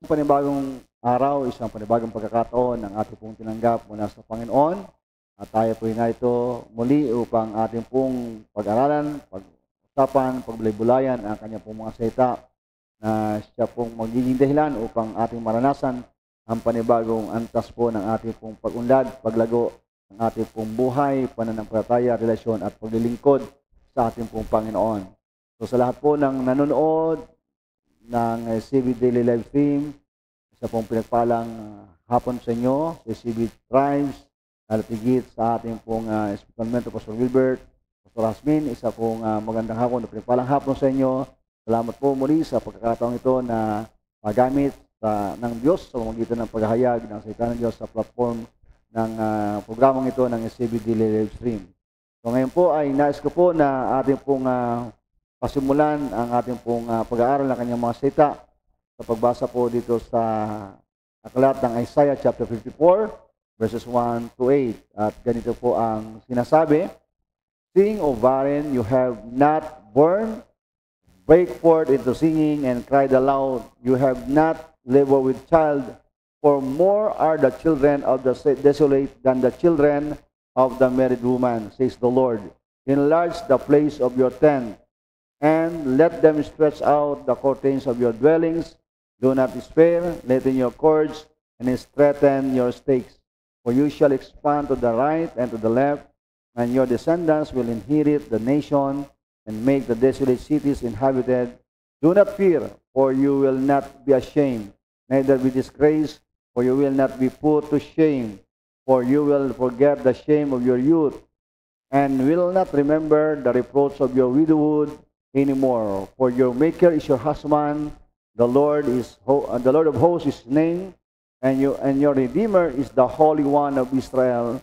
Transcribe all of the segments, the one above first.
Panibagong araw, isang panibagong pagkakataon ng ating pong tinanggap mula sa Panginoon. At tayo po narito muli upang ating pong pag-aralan, pag-usapan, pagbulay-bulayan ang kanyang pong mga salita na siya pong magiging dahilan upang ating maranasan ang panibagong antas po ng ating pong pag-unlad, paglago ng ating pong buhay, pananampalataya, relasyon at paglilingkod sa ating pong Panginoon. So sa lahat po ng nanonood ng CB Daily Live Stream, isa pong pinagpalang hapon sa inyo, sa CB Tribes, alatigit sa ating pong especialmente Pastor Wilbert, Pastor Hasmin, isa pong magandang hapon, pinagpalang hapon sa inyo. Salamat po muli sa pagkakataong ito na magamit ng Diyos sa pamamagitan ng paghahayag ng salita ng Diyos sa platform ng programang ito ng CB Daily Live Stream. So ngayon po ay nais ko po na ating pong pasimulan ang ating pong pag-aaral ng kanyang mga salita sa pagbasa po dito sa aklat ng Isaiah chapter 54 verses 1 to 8. At ganito po ang sinasabi, "Sing, O barren, you have not borne, break forth into singing and cry aloud, you have not labored with child, for more are the children of the desolate than the children of the married woman, says the Lord. Enlarge the place of your tent, and let them stretch out the curtains of your dwellings. Do not despair, lengthen your cords, and strengthen your stakes. For you shall expand to the right and to the left, and your descendants will inherit the nation, and make the desolate cities inhabited. Do not fear, for you will not be ashamed, neither be disgraced, for you will not be put to shame. For you will forget the shame of your youth, and will not remember the reproach of your widowhood anymore. For your Maker is your husband, the Lord of hosts is his name, and your Redeemer is the Holy One of Israel,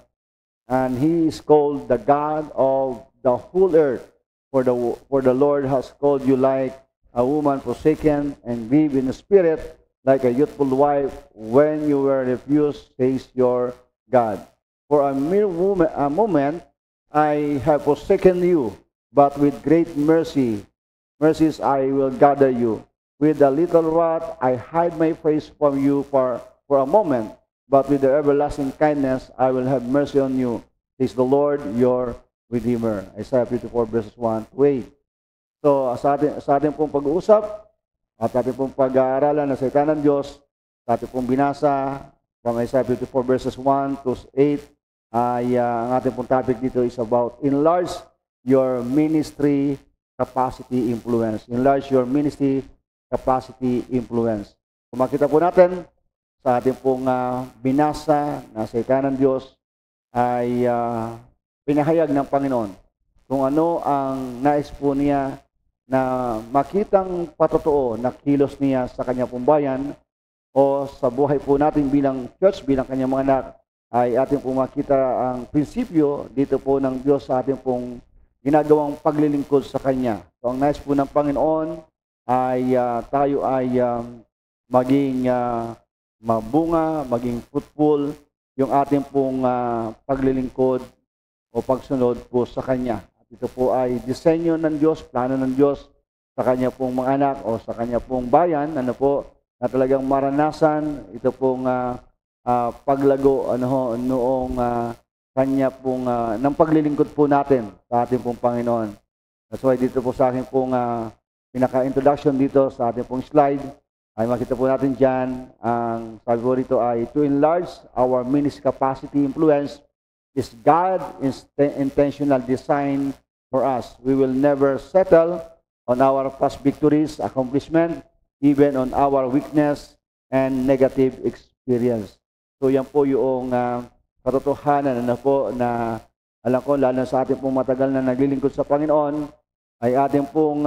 and he is called the God of the whole earth. For the Lord has called you like a woman forsaken and grieved in the spirit, like a youthful wife when you were refused, says your God. For a moment I have forsaken you, but with great mercies I will gather you. With a little wrath I hide my face from you for a moment, but with the everlasting kindness I will have mercy on you, says the Lord your Redeemer." Isaiah 54 verses 1 to 8. So sa ating pong pag-uusap at ating pong pag-aaralan ng salita ng Diyos, sa ating pong binasa from Isaiah 54 verses 1 to 8, ay ang ating pong topic dito is about enlarge your ministry capacity influence. Enlarge your ministry capacity influence. Kung makita po natin sa ating pong binasa na salita ng Diyos ay pinahayag ng Panginoon kung ano ang nais po niya na makitang patotoo na kilos niya sa kanyang pong bayan o sa buhay po natin bilang church, bilang kanyang mga anak, ay ating pong makita ang prinsipyo dito po ng Diyos sa ating pong ginagawang paglilingkod sa Kanya. So ang nais po ng Panginoon ay tayo ay maging mabunga, maging fruitful yung ating pong paglilingkod o pagsunod po sa Kanya. At ito po ay disenyo ng Diyos, plano ng Diyos sa Kanya pong mga anak o sa Kanya pong bayan, na talagang maranasan ito pong paglago noong kanya pong ng paglilingkod po natin sa ating pong Panginoon. That's why dito po sa akin pong pinaka-introduction dito sa ating pong slide ay makita po natin dyan, ang sabi po rito ay, to enlarge our ministry capacity influence is God's intentional design for us. We will never settle on our past victories, accomplishment, even on our weakness and negative experience. So yan po yung katotohanan na alam ko, lalo sa ating pong matagal na naglilingkod sa Panginoon, ay ating pong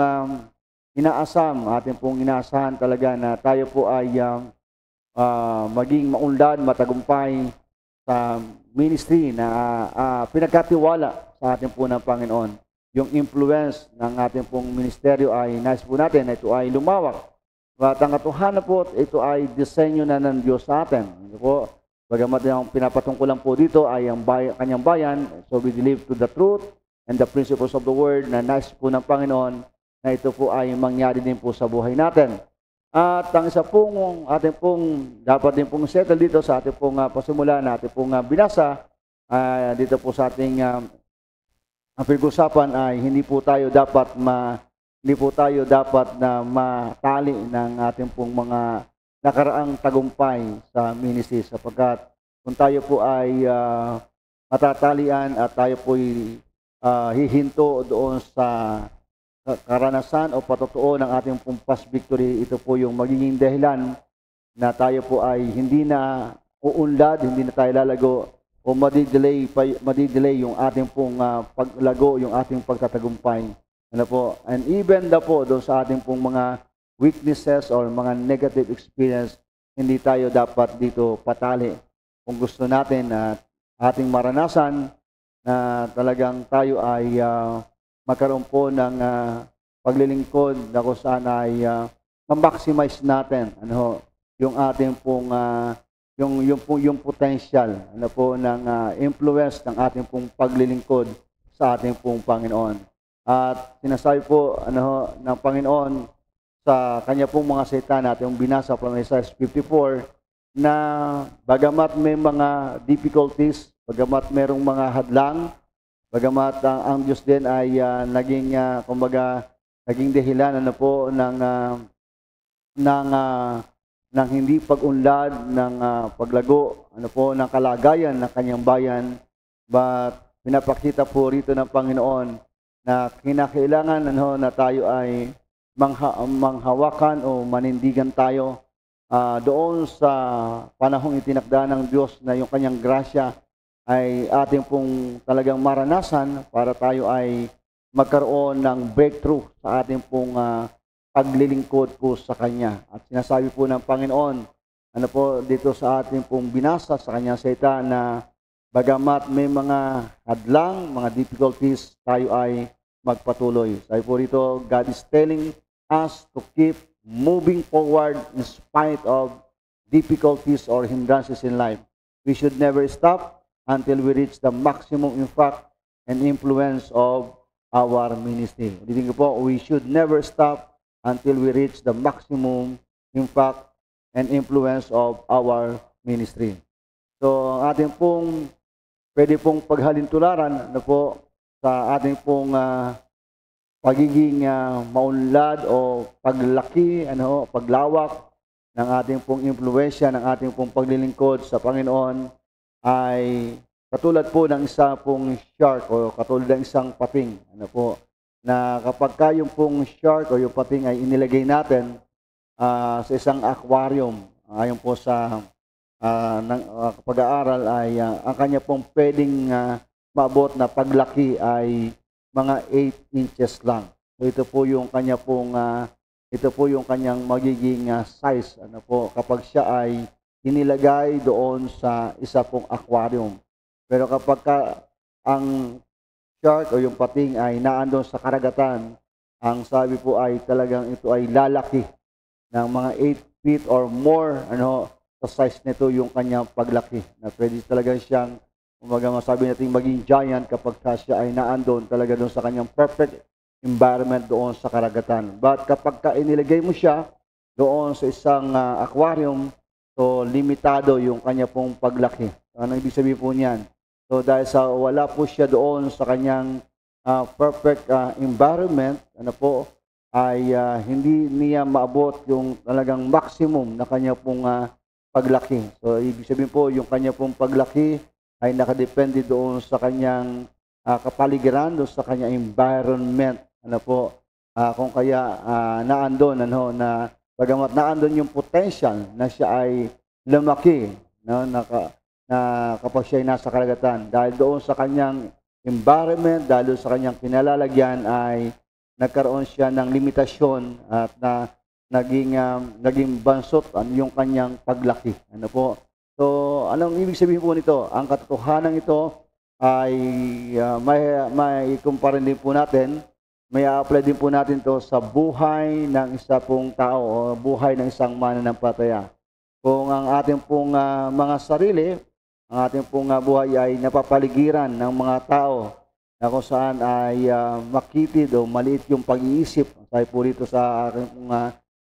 inaasahan talaga na tayo po ay maging maunlad, matagumpay sa ministry na pinagkatiwala sa ating po ng Panginoon. Yung influence ng ating pong ministeryo ay nais po natin na ito ay lumawak. At ang katotohanan po, ito ay disenyo na ng Diyos sa atin. Ito po, bagamat yung pinapatungkulan po dito ay ang kanyang bayan, so we believe to the truth and the principles of the word na nais po ng Panginoon na ito po ay mangyari din po sa buhay natin. At ang isa pong ating pong dapat din pong settle dito sa ating pong pasimula na ating pong binasa, dito po sa ating ang pinag-usapan ay hindi po tayo dapat na matali ng ating pong mga nakaraang tagumpay sa ministry sapagkat kung tayo po ay matatalian at tayo po ay hihinto doon sa karanasan o patotoo ng ating pong past victory, ito po yung magiging dahilan na tayo po ay hindi na uunlad, hindi na tayo lalago o madidelay yung ating pong paglago, yung ating pagtatagumpay. Ano po? And even na po doon sa ating pong mga weaknesses or mga negative experience, hindi tayo dapat dito patali. Kung gusto natin na ating maranasan na talagang tayo ay magkaroon po ng paglilingkod na kung saan ay ma-maximize natin yung ating pong yung potential po ng influence ng ating pong paglilingkod sa ating pong Panginoon. At sinasabi po ng Panginoon sa kanya pong mga salita natin yung binasa from Isaiah 54 na bagamat may mga difficulties, bagamat merong mga hadlang, bagamat ang Diyos din ay naging dahilan po ng hindi pag-unlad, ng paglago, ng kalagayan ng kanyang bayan, but pinapakita po rito ng Panginoon na kinakailangan na tayo ay manghawakan o manindigan tayo doon sa panahong itinakda ng Diyos na yung kanyang grasya ay ating pong talagang maranasan para tayo ay magkaroon ng breakthrough sa ating pong paglilingkod po sa Kanya. At sinasabi po ng Panginoon, dito sa ating pong binasa sa Kanyang salita na bagamat may mga hadlang, mga difficulties, tayo ay magpatuloy. Sabi po rito, God is telling us to keep moving forward in spite of difficulties or hindrances in life. We should never stop until we reach the maximum impact and influence of our ministry. Ulitin ko po, we should never stop until we reach the maximum impact and influence of our ministry. So, ang ating pong pwede pong paghalintularan po sa ating pong pagiging maunlad o paglaki, paglawak ng ating pong impluwensya, ng ating pong paglilingkod sa Panginoon ay katulad po ng isa pong shark o katulad ng isang pating. Na kapag yung pong shark o yung pating ay inilagay natin sa isang aquarium, ayon po sa pag-aaral ay ang kanya pong pwedeng maabot na paglaki ay mga 8 inches lang. So ito po yung kanya pong kanyang magiging size kapag siya ay inilagay doon sa isa pong aquarium. Pero kapag ang shark o yung pating ay naandun sa karagatan, ang sabi po ay talagang ito ay lalaki ng mga 8 feet or more sa size nito yung kanyang paglaki. Na pwede talaga siyang masabi natin maging giant kapag siya ay naandun talaga doon sa kanyang perfect environment doon sa karagatan. But kapag inilagay mo siya doon sa isang aquarium, so limitado yung kanya pong paglaki. Ano ibig sabihin po niyan? So dahil sa wala po siya doon sa kanyang perfect environment, ay hindi niya maabot yung talagang maximum na kanya pong paglaki. So ibig sabihin po yung kanya pong paglaki ay nakadepende doon sa kanyang kapaligiran, doon sa kanyang environment. Kung kaya naandun na bagamat naandun yung potential na siya ay lumaki, na kapag siya ay nasa karagatan. Dahil doon sa kanyang environment, dahil doon sa kanyang kinalalagyan ay nagkaroon siya ng limitasyon at naging bansot yung kanyang paglaki. So, anong ibig sabihin po nito? Ang katotohanan ito ay may kumpara din po natin, may apply din po natin to sa buhay ng isa pong tao o buhay ng isang mananampalataya. Kung ang ating pong mga sarili, ang ating pong buhay ay napapaligiran ng mga tao na kung saan ay makitid o maliit yung pag-iisip. Sabi po rito sa aking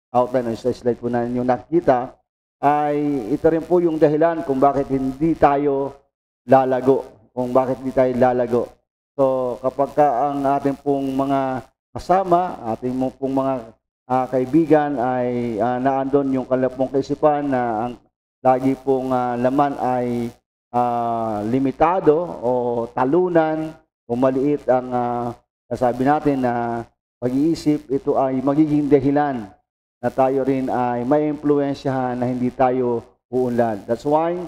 outline o sa slide po na yung nakikita, ay ito rin po yung dahilan kung bakit hindi tayo lalago. Kung bakit hindi tayo lalago. So, kapag ang ating pong mga kasama, ating pong mga kaibigan ay naandun yung kanilang pong kaisipan na ang lagi pong laman ay limitado o talunan o maliit ang sabi natin na pag-iisip, ito ay magiging dahilan na tayo rin ay may impluwensyahan na hindi tayo uunlad. That's why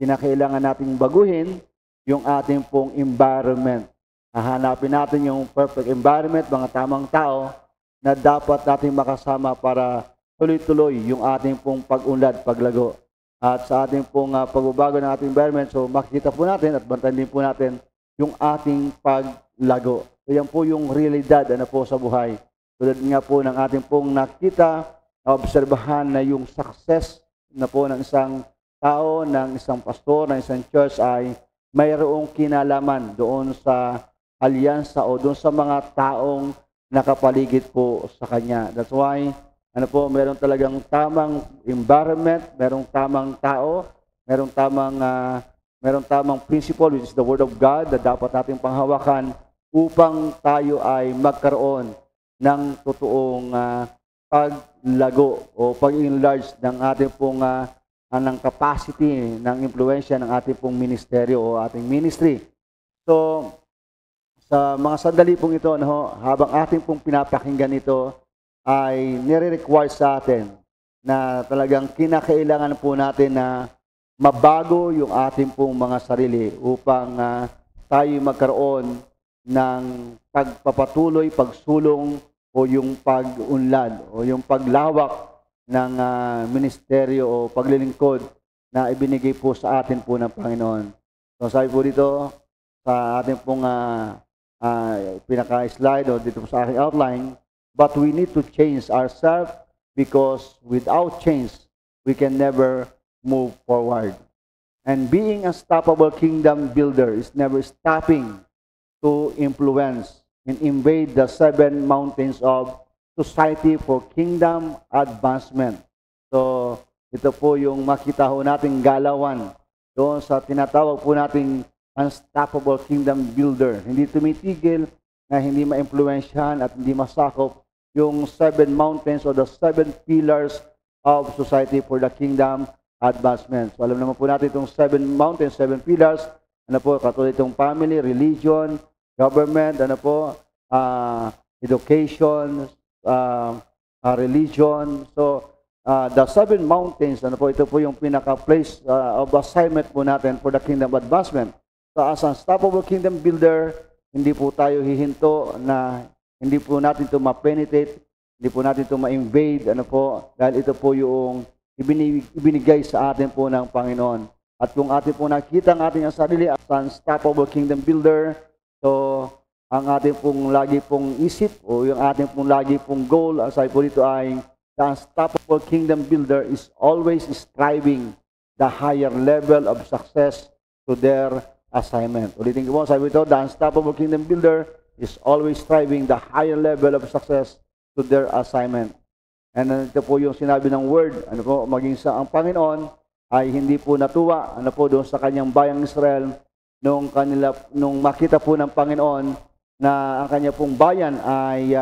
kinakailangan nating baguhin yung ating pong environment. Hahanapin natin yung perfect environment, mga tamang tao na dapat natin makasama para tuloy-tuloy yung ating pong pag-unlad, paglago. At sa ating pong pagbabago ng ating environment, so makikita po natin at bantayan din po natin yung ating paglago. So yan po yung realidad po sa buhay. Tulad nga po ng ating pong nakita, obserbahan na yung success na po ng isang tao, ng isang pastor, ng isang church ay mayroong kinalaman doon sa alyansa o doon sa mga taong nakapaligid po sa kanya. That's why, meron talagang tamang environment, merong tamang tao, merong tamang principle, which is the Word of God, na dapat nating panghawakan upang tayo ay magkaroon ng totoong paglago o pag-enlarge ng ating pong ng capacity, ng impluensya ng ating pong ministeryo o ating ministry. So, sa mga sandali pong ito, habang ating pong pinapakinggan ito, ay nire-require sa atin na talagang kinakailangan po natin na mabago yung ating pong mga sarili upang tayo magkaroon ng pagpapatuloy, pagsulong o yung pag-unlad o yung paglawak ng ministeryo o paglilingkod na ibinigay po sa atin po ng Panginoon. So sabi po dito sa ating pong pinaka-slide o dito po sa aking outline, but we need to change ourselves because without change, we can never move forward. And being a unstoppable kingdom builder is never stopping to influence and invade the 7 mountains of society for kingdom advancement. So, ito po yung makita ho nating galawan doon sa tinatawag po nating unstoppable kingdom builder. Hindi tumitigil na hindi ma-influensyahan at hindi masakop yung 7 mountains or the 7 pillars of society for the kingdom advancement. So, alam naman po natin itong 7 mountains, 7 pillars, katulad itong family, religion, government, education, religion. So, the 7 mountains, ito po yung pinaka-place of assignment po natin for the kingdom advancement. So, as unstoppable kingdom builder, hindi po tayo hihinto na hindi po natin ito ma-penetrate, hindi po natin ito ma-invade, dahil ito po yung ibinigay sa atin po ng Panginoon. At kung atin po nakita ang ating sarili as unstoppable kingdom builder, so, ang ating pong lagi pong isip o yung ating pong lagi pong goal, aside po dito ay the unstoppable kingdom builder is always striving the higher level of success to their assignment. Ulitin ko po, sabi ito, the unstoppable kingdom builder is always striving the higher level of success to their assignment. And ito po yung sinabi ng word, maging sa ang Panginoon ay hindi po natuwa, doon sa kanyang bayang Israel, nung makita po ng Panginoon na ang kanya pong bayan ay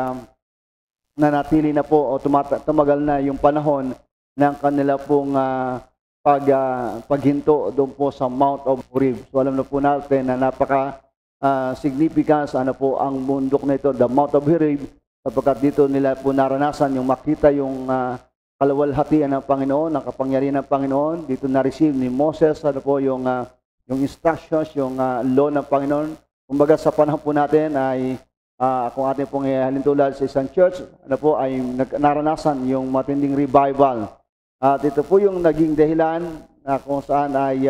nanatili na po o tumagal na yung panahon ng kanila pong paghinto doon po sa Mount of Horeb. So alam na po natin na napaka-significance ang bundok na ito, the Mount of Horeb, sapagkat dito nila po naranasan yung makita yung kalawalhatian ng Panginoon, ng kapangyarihan ng Panginoon. Dito na-receive ni Moses, yung instructions, yung law ng Panginoon. Kumbaga sa panahon po natin ay kung ating pong halintulad sa isang church, ay naranasan yung matinding revival. At ito po yung naging dahilan na kung saan ay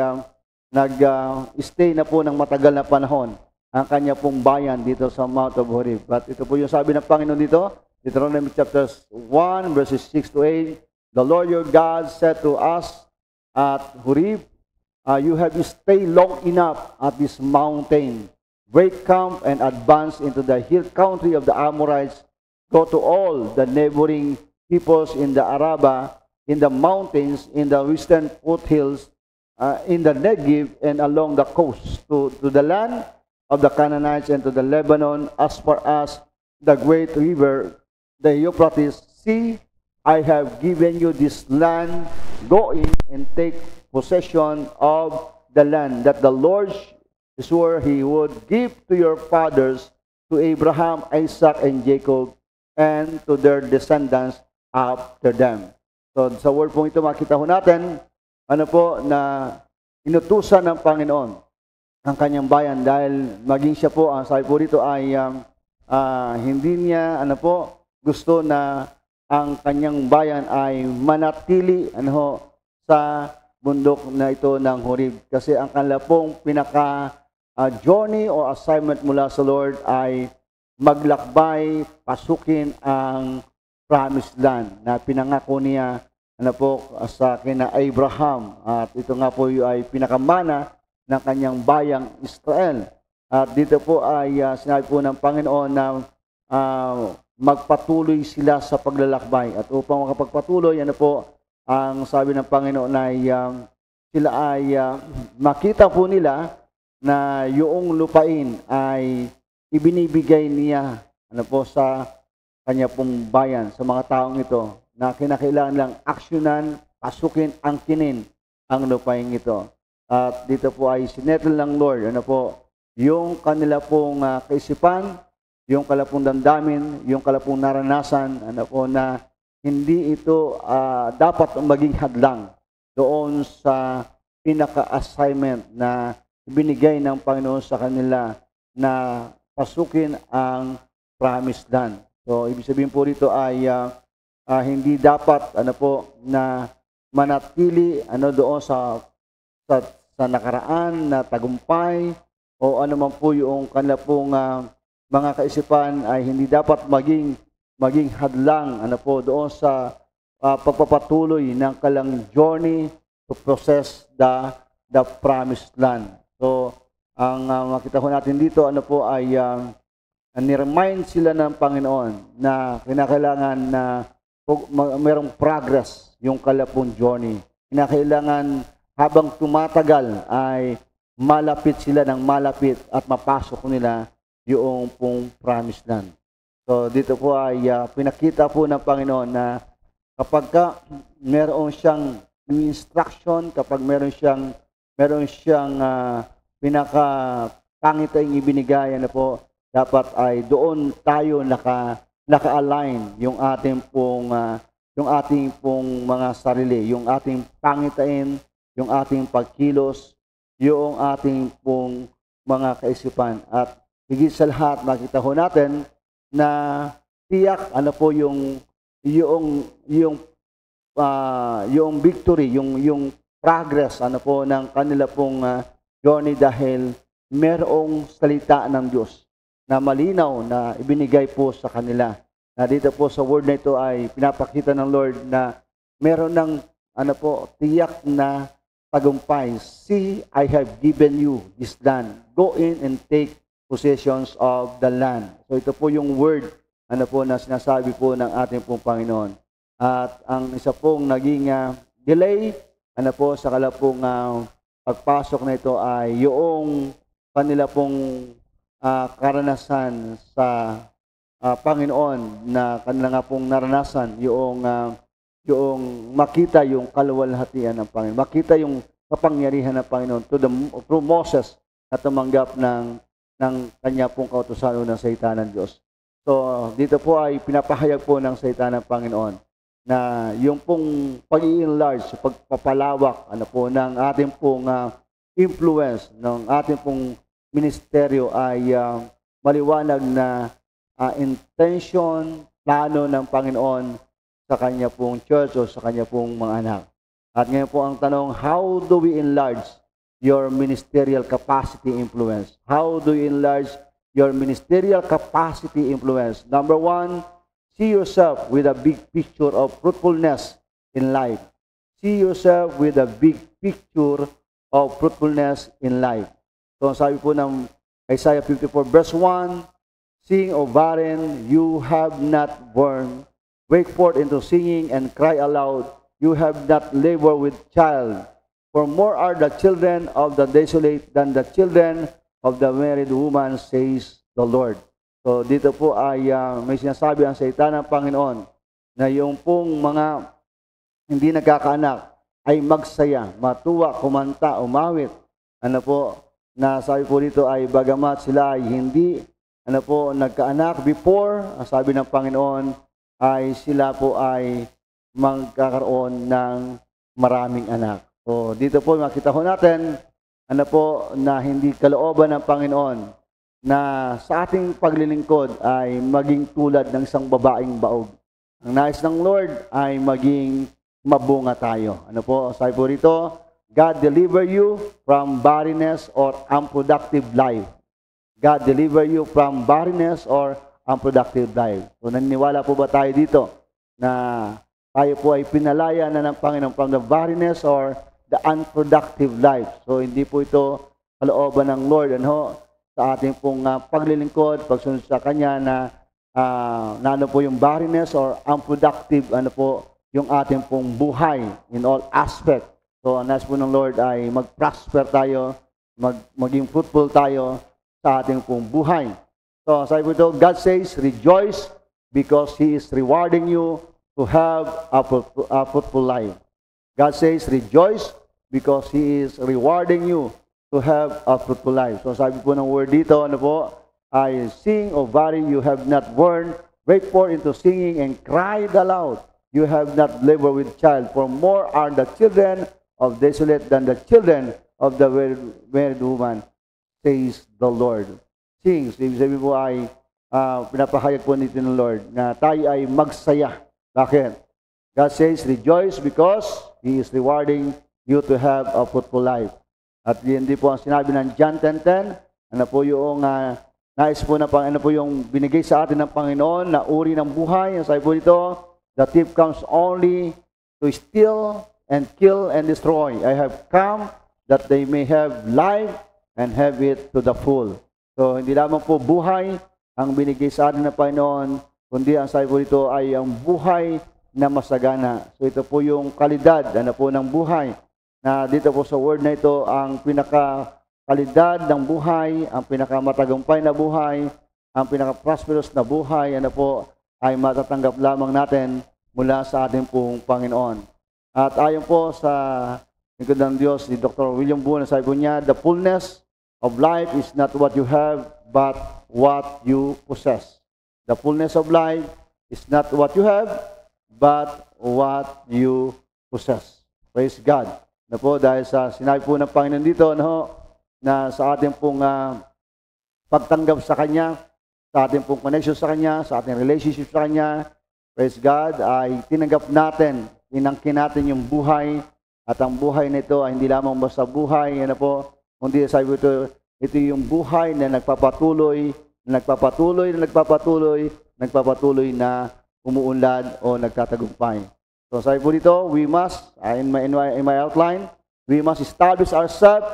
nag-stay na po ng matagal na panahon ang kanya pong bayan dito sa Mount of Horeb. But ito po yung sabi ng Panginoon dito, Deuteronomy chapter 1, verses 6 to 8, the Lord your God said to us at Horeb, you have stayed long enough at this mountain. Break camp and advance into the hill country of the Amorites. Go to all the neighboring peoples in the Araba, in the mountains, in the western foothills, in the Negev, and along the coast, to the land of the Canaanites and to the Lebanon, as far as the great river, the Euphrates. See, I have given you this land. Go in and take possession of the land that the Lord swore he would give to your fathers, to Abraham, Isaac, and Jacob, and to their descendants after them. So sa word pong ito, makita ho natin, ano po, na inutusan ng Panginoon ang kanyang bayan dahil maging siya po, ang sabi po dito ay hindi niya, ano po, gusto na ang kanyang bayan ay manatili, ano ho, sa bundok na ito ng Horeb. Kasi ang kanila pong journey o assignment mula sa Lord ay maglakbay, pasukin ang promised land na pinangako niya, ano po, sa kina Abraham. At ito nga po ay pinakamana ng kanyang bayang Israel. At dito po ay sinabi po ng Panginoon na magpatuloy sila sa paglalakbay. At upang makapagpatuloy, ano po, ang sabi ng Panginoon ay sila ay makita po nila na yung lupain ay ibinibigay niya, ano po, sa kanya pong bayan, sa mga taong ito, na kinakailangan lang aksyonan, pasukin, angkinin ang lupain ito. At dito po ay sinettle ng Lord, ano po, yung kanila pong kaisipan, yung kalapong damdamin, yung kalapong naranasan, ano po, na hindi ito dapat maging hadlang doon sa pinaka-assignment na ibinigay ng Panginoon sa kanila na pasukin ang promised land. So, ibig sabihin po dito ay hindi dapat, ano po, na manatili, ano, doon sa nakaraan na tagumpay o ano man po yung kanila pong mga kaisipan ay hindi dapat maging hadlang, ano po, doon sa pagpapatuloy ng kalang journey to possess the promised land. So, ang makita ko natin dito, ano po, ay niremind sila ng Panginoon na kinakailangan na mayroong progress yung kalapong journey. Kinakailangan habang tumatagal ay malapit sila ng malapit at mapasok nila yung pong promised land. So dito po ay pinakita po ng Panginoon na kapag meron siyang instruction, kapag meron siyang pinaka-pangitayong ibinigay, ano po, dapat ay doon tayo naka-align yung ating pong mga sarili, yung ating pangitain, yung ating pagkilos, yung ating pong mga kaisipan. At higit sa lahat, makita ho natin na tiyak, ano po, yung victory, yung progress, ano po, ng kanila pong journey dahil merong salita ng Diyos na malinaw na ibinigay po sa kanila. Na dito po sa word na ito ay pinapakita ng Lord na meron ng, ano po, tiyak na tagumpay. See, I have given you this land. Go in and take possessions of the land. So ito po yung word, ano po, na sinasabi po ng ating pong Panginoon. At ang isa pong naging delay, ano po, sa kalapong pagpasok na ito ay yung kanila pong karanasan sa Panginoon, na kanila nga pong naranasan yung makita yung kaluwalhatian ng Panginoon, makita yung kapangyarihan ng Panginoon through Moses na tumanggap ng kanya pong kautusan ng salita ng Diyos. So dito po ay pinapahayag po ng salita ng Panginoon na yung pong pag-i-enlarge, pagpapalawak, ano po, ng ating pong influence, ng ating pong ministeryo ay maliwanag na intention, plano ng Panginoon sa kanya pong church o sa kanya pong mga anak. At ngayon po ang tanong, how do we enlarge your ministerial capacity influence? How do you enlarge your ministerial capacity influence? Number one, see yourself with a big picture of fruitfulness in life. See yourself with a big picture of fruitfulness in life. So sabi po ng Isaiah 54 verse 1, seeing, O barren, you have not borne break forth into singing and cry aloud. You have not labored with child. For more are the children of the desolate than the children of the married woman, says the Lord. So dito po ay may sinasabi ang salita ng Panginoon na yung pong mga hindi nagkakaanak ay magsaya, matuwa, kumanta, umawit. Ano po, na sabi po dito ay bagamat sila ay hindi nagkaanak before, ang sabi ng Panginoon ay sila po ay magkakaroon ng maraming anak. So dito po makita ho natin na hindi kalooban ng Panginoon na sa ating paglilingkod ay maging tulad ng isang babaeng baog. Ang nais ng Lord ay maging mabunga tayo. Ano po, sabi po rito, God deliver you from barrenness or unproductive life. God deliver you from barrenness or unproductive life. So naniniwala po ba tayo dito na tayo po ay pinalaya na ng Panginoon from the barrenness or the unproductive life? So hindi po ito kalooban ng Lord sa ating pong paglilingkod, pagsunod sa Kanya na ano po yung barrenness or unproductive yung ating pong buhay in all aspect. So, ang nais po ng Lord ay mag-prosper tayo, maging fruitful tayo sa ating pong buhay. So, sabi po ito, God says, rejoice because He is rewarding you to have a fruitful life. God says, rejoice because He is rewarding you to have a fruitful life. So, sabi po ng word dito, I sing, O valley, you have not borne, break forth into singing and cried aloud. You have not labored with child, for more are the children of desolate than the children of the married woman, says the Lord. Sing, ibig sabihin po ay pinapahayag po nito ng Lord na tayo ay magsaya. Bakit? God says, rejoice because He is rewarding you to have a fruitful life. At yun din po ang sinabi ng John 10:10, ano po yung nais po na ano po yung binigay sa atin ng Panginoon na uri ng buhay. Ang sabi po dito, the thief comes only to steal and kill and destroy. I have come that they may have life and have it to the full. So, hindi lamang po buhay ang binigay sa atin ng Panginoon, kundi ang sabi po dito ay ang buhay na masagana. So, ito po yung kalidad ng buhay. Na dito po sa word na ito, ang pinaka-kalidad ng buhay, ang pinaka-matagumpay na buhay, ang pinaka-prosperous na buhay, ay matatanggap lamang natin mula sa ating pong Panginoon. At ayon po sa lingkod ng Diyos ni Dr. William Boone, sabi po niya, the fullness of life is not what you have, but what you possess. The fullness of life is not what you have, but what you possess. Praise God. Dahil sa sinabi po ng Panginoon dito, na sa ating pong pagtanggap sa Kanya, sa ating pong connection sa Kanya, sa ating relationship sa Kanya, praise God, ay tinanggap natin, inangkin natin yung buhay, at ang buhay nito ay hindi lamang basta buhay, kundi sabi ito yung buhay na nagpapatuloy na umuunlad o nagtatagumpay. So sabi po dito, we must, in my outline, we must establish ourselves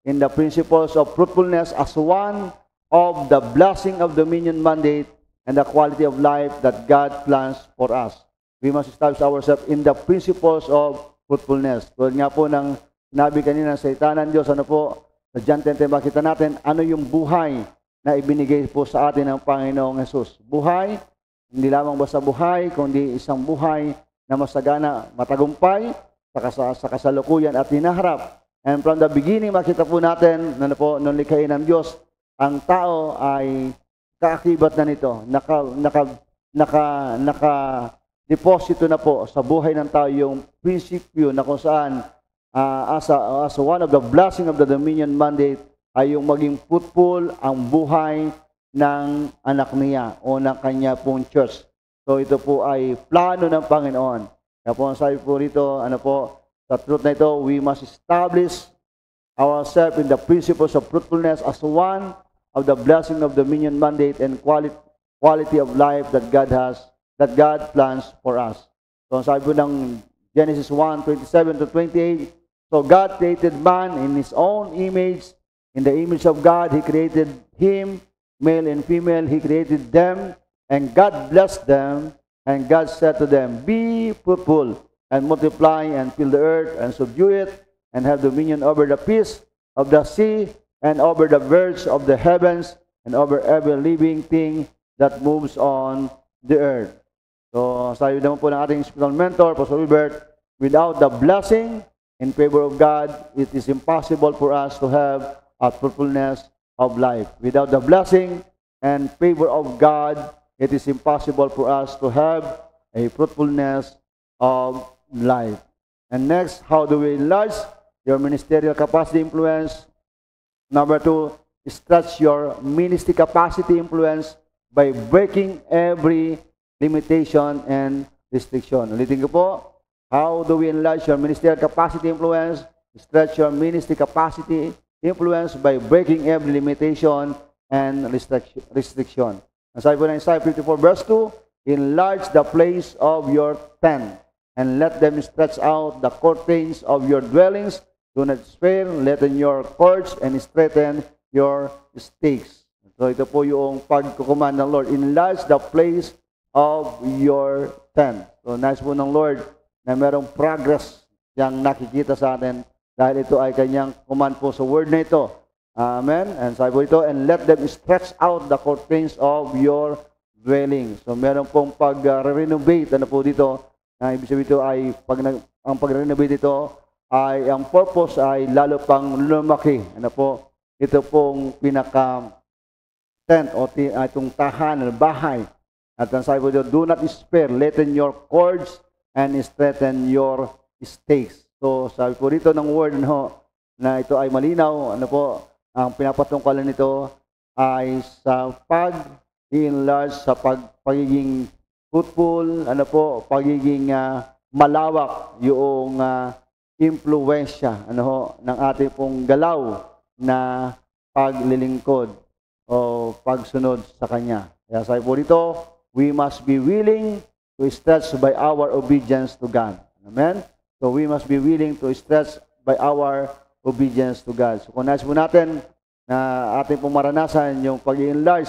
in the principles of fruitfulness as one of the blessing of dominion mandate and the quality of life that God plans for us. We must establish ourselves in the principles of fruitfulness. Tulad nga po ng sinabi kanina sa salita ng Diyos, sa John 10:10, makita natin ano yung buhay na ibinigay po sa atin ng Panginoong Jesus. Buhay, hindi lamang basta buhay, kundi isang buhay na masagana, matagumpay, sa kasalukuyan at hinaharap. And from the beginning, makita po natin, nung likhain ng Diyos, ang tao ay kaakibat na nito, naka-deposito na po sa buhay ng tao yung prinsipyo na kung saan as one of the blessing of the dominion mandate ay yung maging fruitful ang buhay ng anak niya o ng kanya pong church. So ito po ay plano ng Panginoon. Kaya po ang sabi po rito, sa truth na ito, we must establish ourselves in the principles of fruitfulness as one of the blessing of dominion mandate and quality of life that God plans for us. So sabi po ng Genesis 1:27-28, so God created man in His own image. In the image of God, He created him, male and female, He created them, and God blessed them, And God said to them, be fruitful and multiply and fill the earth and subdue it and have dominion over the fish of the sea and over the birds of the heavens and over every living thing that moves on the earth. So, sabi naman po ng ating spiritual mentor, Pastor Wilbert, without the blessing in favor of God, it is impossible for us to have a fruitfulness of life. Without the blessing and favor of God, it is impossible for us to have a fruitfulness of life. And next, how do we enlarge your ministerial capacity influence? Number 2, stretch your ministry capacity influence by breaking every limitation and restriction. Ulitin ko po, how do we enlarge your ministerial capacity influence? Stretch your ministry capacity influence by breaking every limitation and restriction. Ang sabi po ng Isaiah 54 verse 2, enlarge the place of your tent and let them stretch out the curtains of your dwellings. Do not spare, lengthen your cords and straighten your stakes. So ito po yung pagkukuman ng Lord. Enlarge the place of your tent. So nice po ng Lord na merong progress yang nakikita sa atin dahil ito ay kanyang command po sa word na ito. Amen. And sabi po ito, and let them stretch out the curtains of your dwelling. So meron pong pag-renovate. Ano po dito? Ibig sabihin ito ay, ang pag-renovate ito ay, ang purpose ay lalo pang lumaki. Ano po? Ito pong pinaka-tent o itong tahanan, bahay. At ang sabi po dito, do not spare, lengthen your cords and straighten your stakes. So sabi po dito ng word na ito ay malinaw. Ano po? Ang pinapatungkalan nito ay sa pag-enlarge, sa pagiging fruitful, ano po, pagiging malawak yung impluwensya ng ating pong galaw na paglilingkod o pagsunod sa Kanya. Kaya sabi po dito, we must be willing to stretch by our obedience to God. Amen? So we must be willing to stretch by our obedience to God. So kung nais po natin na ating pong maranasan yung pag-enlarge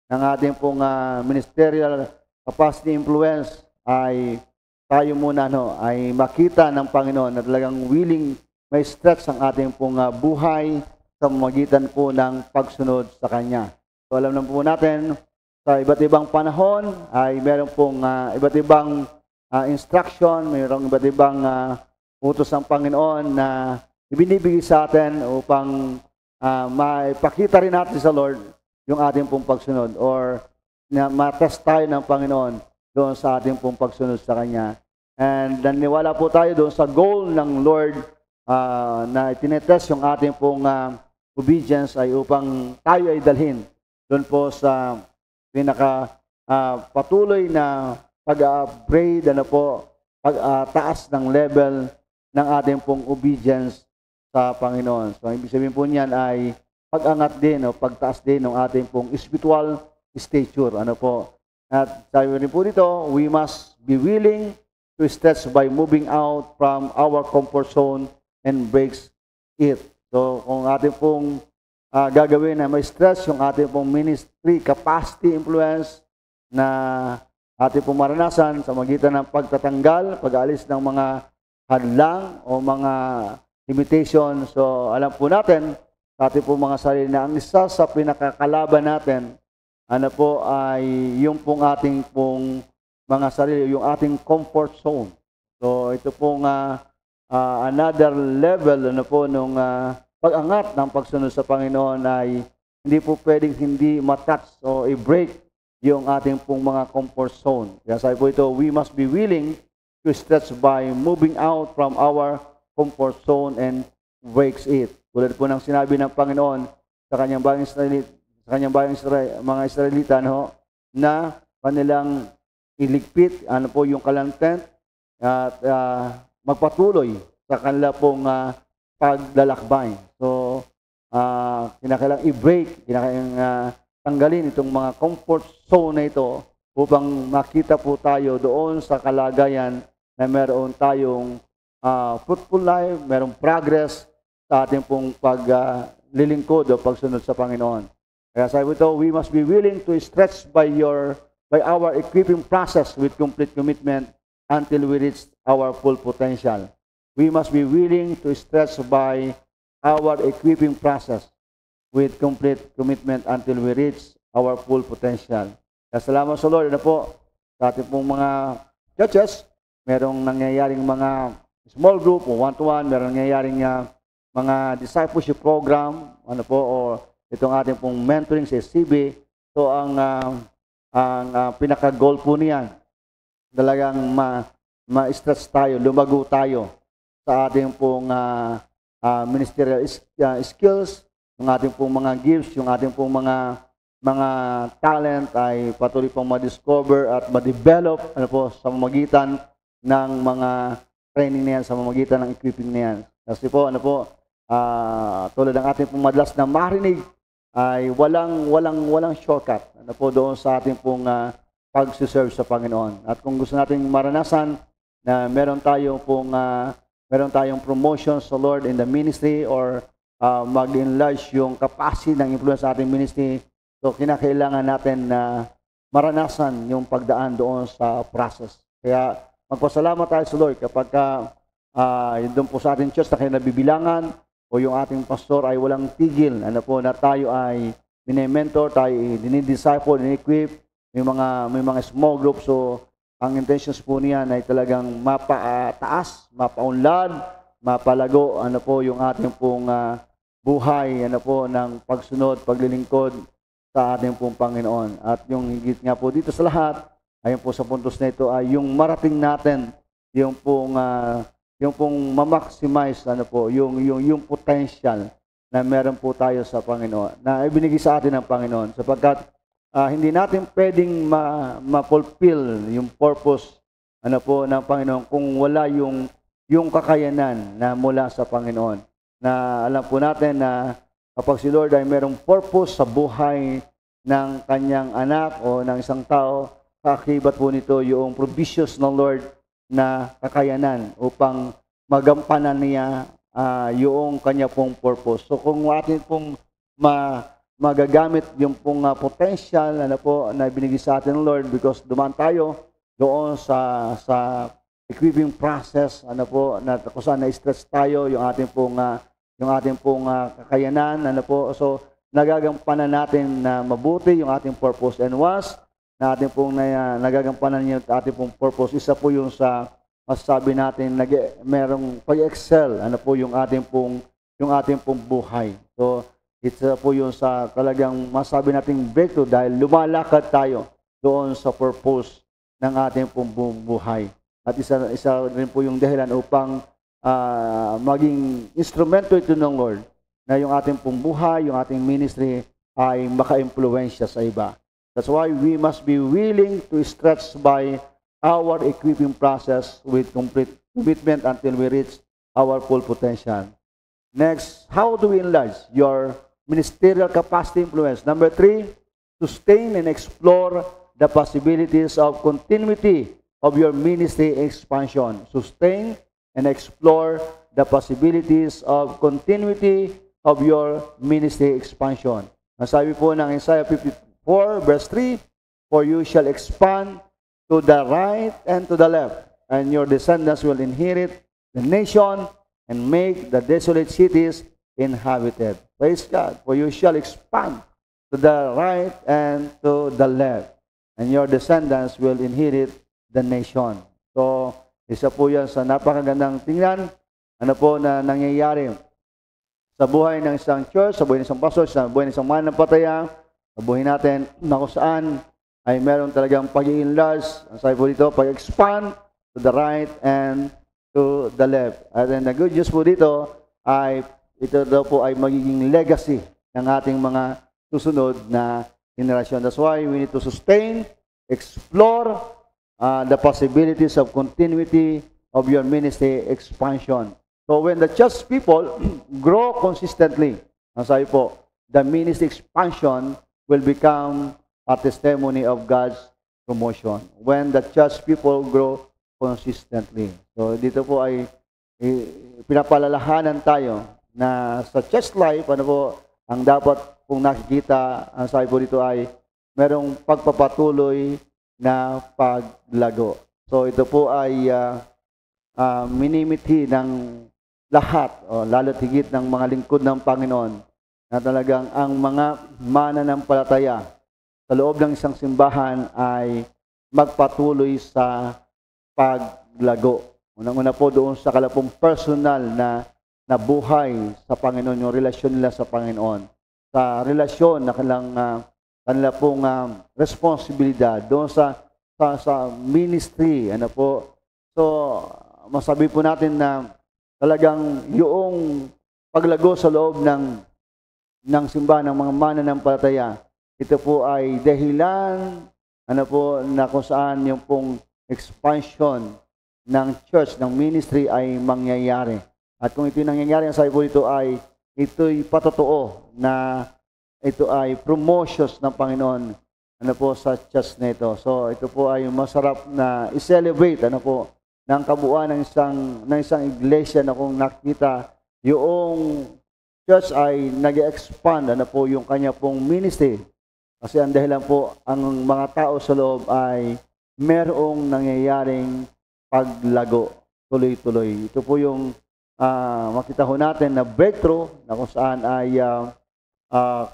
ng ating pong ministerial capacity influence ay tayo muna ay makita ng Panginoon na talagang willing may stretch ang ating pong buhay sa magitan po ng pagsunod sa Kanya. So alam naman po natin sa iba't ibang panahon ay meron pong iba't ibang instruction, mayroong iba't ibang utos ng Panginoon na ibinibigay sa atin upang maipakita rin natin sa Lord yung ating pong pagsunod or na matest tayo ng Panginoon doon sa ating pong pagsunod sa Kanya. And naniwala po tayo doon sa goal ng Lord na itinetest yung ating pong obedience ay upang tayo ay dalhin doon po sa patuloy na pag-upgrade, pag-taas ng level ng ating pong obedience sa Panginoon. So, ibig sabihin po niyan ay pag-angat din o pagtaas din ng ating pong spiritual stature. At sabi rin po dito, we must be willing to stretch by moving out from our comfort zone and breaks it. So, kung ating pong gagawin na may stretch yung ating pong ministry capacity influence na ating pong maranasan sa magitan ng pagtatanggal, pag-aalis ng mga hadlang o mga limitation. So, alam po natin, sa ating po mga sarili na ang isa sa pinakakalaban natin, ay yung pong ating pong mga sarili, yung ating comfort zone. So, ito pong another level, nung pag-angat ng pagsunod sa Panginoon ay hindi po pwedeng hindi matouch o i-break yung ating pong mga comfort zone. Kaya sabi po ito, we must be willing to stretch by moving out from our comfort zone and breaks it. Tulad po ng sinabi ng Panginoon sa kanyang bayang mga Israelita na kanilang iligpit yung kanilang tent at magpatuloy sa kanila pong paglalakbay. So, kinakailangan i-break, kinakailangan tanggalin itong mga comfort zone na ito upang makita po tayo doon sa kalagayan na meron tayong fruitful life, merong progress sa ating pong paglilingkod o pagsunod sa Panginoon. Kaya sabi ito, we must be willing to stretch by by our equipping process with complete commitment until we reach our full potential. We must be willing to stretch by our equipping process with complete commitment until we reach our full potential. Kaya salamat sa Lord na po sa ating pong mga churches. Merong nangyayaring mga small group o one-to-one, merong nangyayaring mga discipleship program, ano po, o itong ating pong mentoring sa SCB. So ang pinaka-goal po niyan, talagang ma-stretch tayo, lumago tayo sa ating pong ministerial skills, yung ating pong mga gifts, yung ating pong mga talent ay patuloy pong ma-discover at ma-develop ano po, sa mamagitan ng mga training na yan, sa mamagitan ng equipping na yan. Kasi po, ano po, tulad ng ating pong madalas na marinig, ay walang shortcut ano po, doon sa ating pong pag-serve sa Panginoon. At kung gusto nating maranasan na meron tayong promotion sa Lord in the ministry or mag-enlarge yung capacity ng influence sa ating ministry, so kinakailangan natin na maranasan yung pagdaan doon sa process. Kaya magpasalamat tayo sa Lord kapag doon po sa ating church na kayo nabibilangan o yung ating pastor ay walang tigil. Ano po, na tayo ay mini-mentor, tayo dinidisciple, din-equip, may mga small group. So ang intentions po niyan ay talagang mapataas, mapaunlad, mapalago ano po yung ating pong buhay ano po ng pagsunod, paglilingkod sa ating pong Panginoon. At yung higit nga po dito sa lahat, ayun po sa puntos na ito ay yung marating natin, yung pong ma-maximize ano po, yung potential na meron po tayo sa Panginoon, na ibinigay sa atin ng Panginoon, sapagkat hindi natin pwedeng ma-fulfill yung purpose ano po ng Panginoon kung wala yung kakayanan na mula sa Panginoon. Na alam po natin na kapag si Lord ay merong purpose sa buhay ng kanyang anak o ng isang tao, kakibat po nito yung provisions ng Lord na kakayanan upang magampanan niya yung kanya pong purpose. So kung atin pong magagamit yung pong potential ano po, na binigay sa atin ng Lord, because dumaan tayo doon sa equipping process ano po, na kung saan na-stress tayo yung ating pong kakayanan ano po. So nagagampanan natin na mabuti yung ating purpose, and once na ating pong nagagampanan yung ating pong purpose, isa po yung sa masasabi natin merong pag-excel ano po yung ating pong buhay. So isa po yung sa talagang masasabi nating breakthrough dahil lumalakad tayo doon sa purpose ng ating pong buhay. At isa rin po yung dahilan upang maging instrumento ito ng Lord na yung ating pong buhay, yung ating ministry ay maka-impluwensya sa iba. That's why we must be willing to stretch by our equipping process with complete commitment until we reach our full potential. Next, how do we enlarge your ministerial capacity influence? Number 3, sustain and explore the possibilities of continuity of your ministry expansion. Sustain and explore the possibilities of continuity of your ministry expansion. Nasabi po ng Isaiah 54 verse 3, "For you shall expand to the right and to the left, and your descendants will inherit the nation and make the desolate cities inhabited." Praise God. For you shall expand to the right and to the left, and your descendants will inherit the nation. So, isa po yan sa napakagandang tingnan, ano po na nangyayari sa buhay ng isang church, sa buhay ng isang pastor, sa buhay ng isang mananampalataya, sa buhay natin na kung saan ay meron talagang pag-i-enlarge, ang sabi po dito, pag-expand to the right and to the left. At then the good news po dito ay ito daw po ay magiging legacy ng ating mga susunod na generasyon. That's why we need to sustain, explore the possibilities of continuity of your ministry expansion. So when the church people grow consistently, ang sabi po, the ministry expansion will become a testimony of God's promotion. When the church people grow consistently. So dito po ay pinapalalahanan tayo na sa church life, ano po, ang dapat pong nakikita, ang sabi po dito ay merong pagpapatuloy na paglago. So ito po ay minimithi ng lahat, lalo't higit ng mga lingkod ng Panginoon, na talagang ang mga mananampalataya sa loob ng isang simbahan ay magpatuloy sa paglago. Unang-una po doon sa kalapong personal na buhay sa Panginoon, yung relasyon nila sa Panginoon. Sa relasyon na kanila pong responsibilidad doon sa ministry. Ano po? So, masabi po natin na talagang yung paglago sa loob ng simbahan ng mga mananampalataya, ito po ay dahilan na kung saan yung pong expansion ng church, ng ministry ay mangyayari. At kung ito'y nangyayari, ang sabi po dito ay ito'y patotoo na ito ay promotions ng Panginoon sa church na ito. So ito po ay masarap na i-celebrate ng kabuuan ng isang iglesia na kung nakita yung church ay nag-expand yung kanya pong ministry. Kasi ang dahilan po, ang mga tao sa loob ay merong nangyayaring paglago tuloy-tuloy. Ito po yung makita ho natin na breakthrough na kung saan ay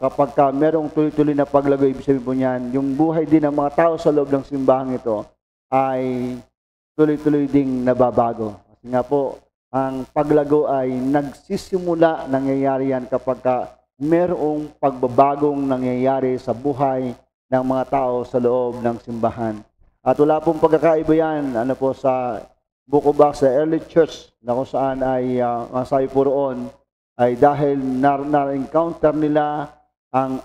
kapag merong tuloy-tuloy na paglago, ibig sabihin po niyan, yung buhay din ng mga tao sa loob ng simbahan ito ay tuloy-tuloy ding nababago. Kasi nga po, ang paglago ay nagsisimula, nangyayari yan kapag merong pagbabagong nangyayari sa buhay ng mga tao sa loob ng simbahan. At wala pong pagkakaiba yan sa Book of Acts, sa early church na kung saan ay masabi po roon ay dahil na-encounter nila ang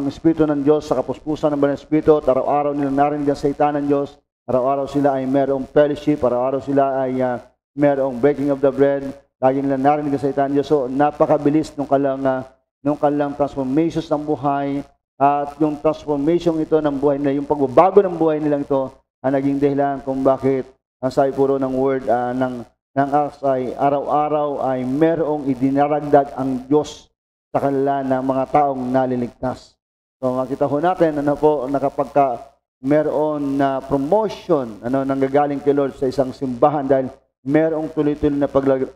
Espiritu ng Diyos sa kapuspusan ng Banal na Espiritu at araw-araw nilang narinig ang salita ng Diyos, araw-araw sila ay merong fellowship, araw-araw sila ay merong breaking of the bread, lagi nilang narinig ang salita ng Diyos. So napakabilis nung kanilang transformations ng buhay, at yung transformation ito ng buhay nila, yung pagbabago ng buhay nilang ito, ang naging dahilan kung bakit ang sabi puro ng word ng Acts ay araw-araw ay merong idinaragdag ang Diyos sa kanila ng mga taong naliligtas. So makita ho natin na kapag meron na promotion nanggagaling kay Lord sa isang simbahan dahil merong tuloy-tuloy na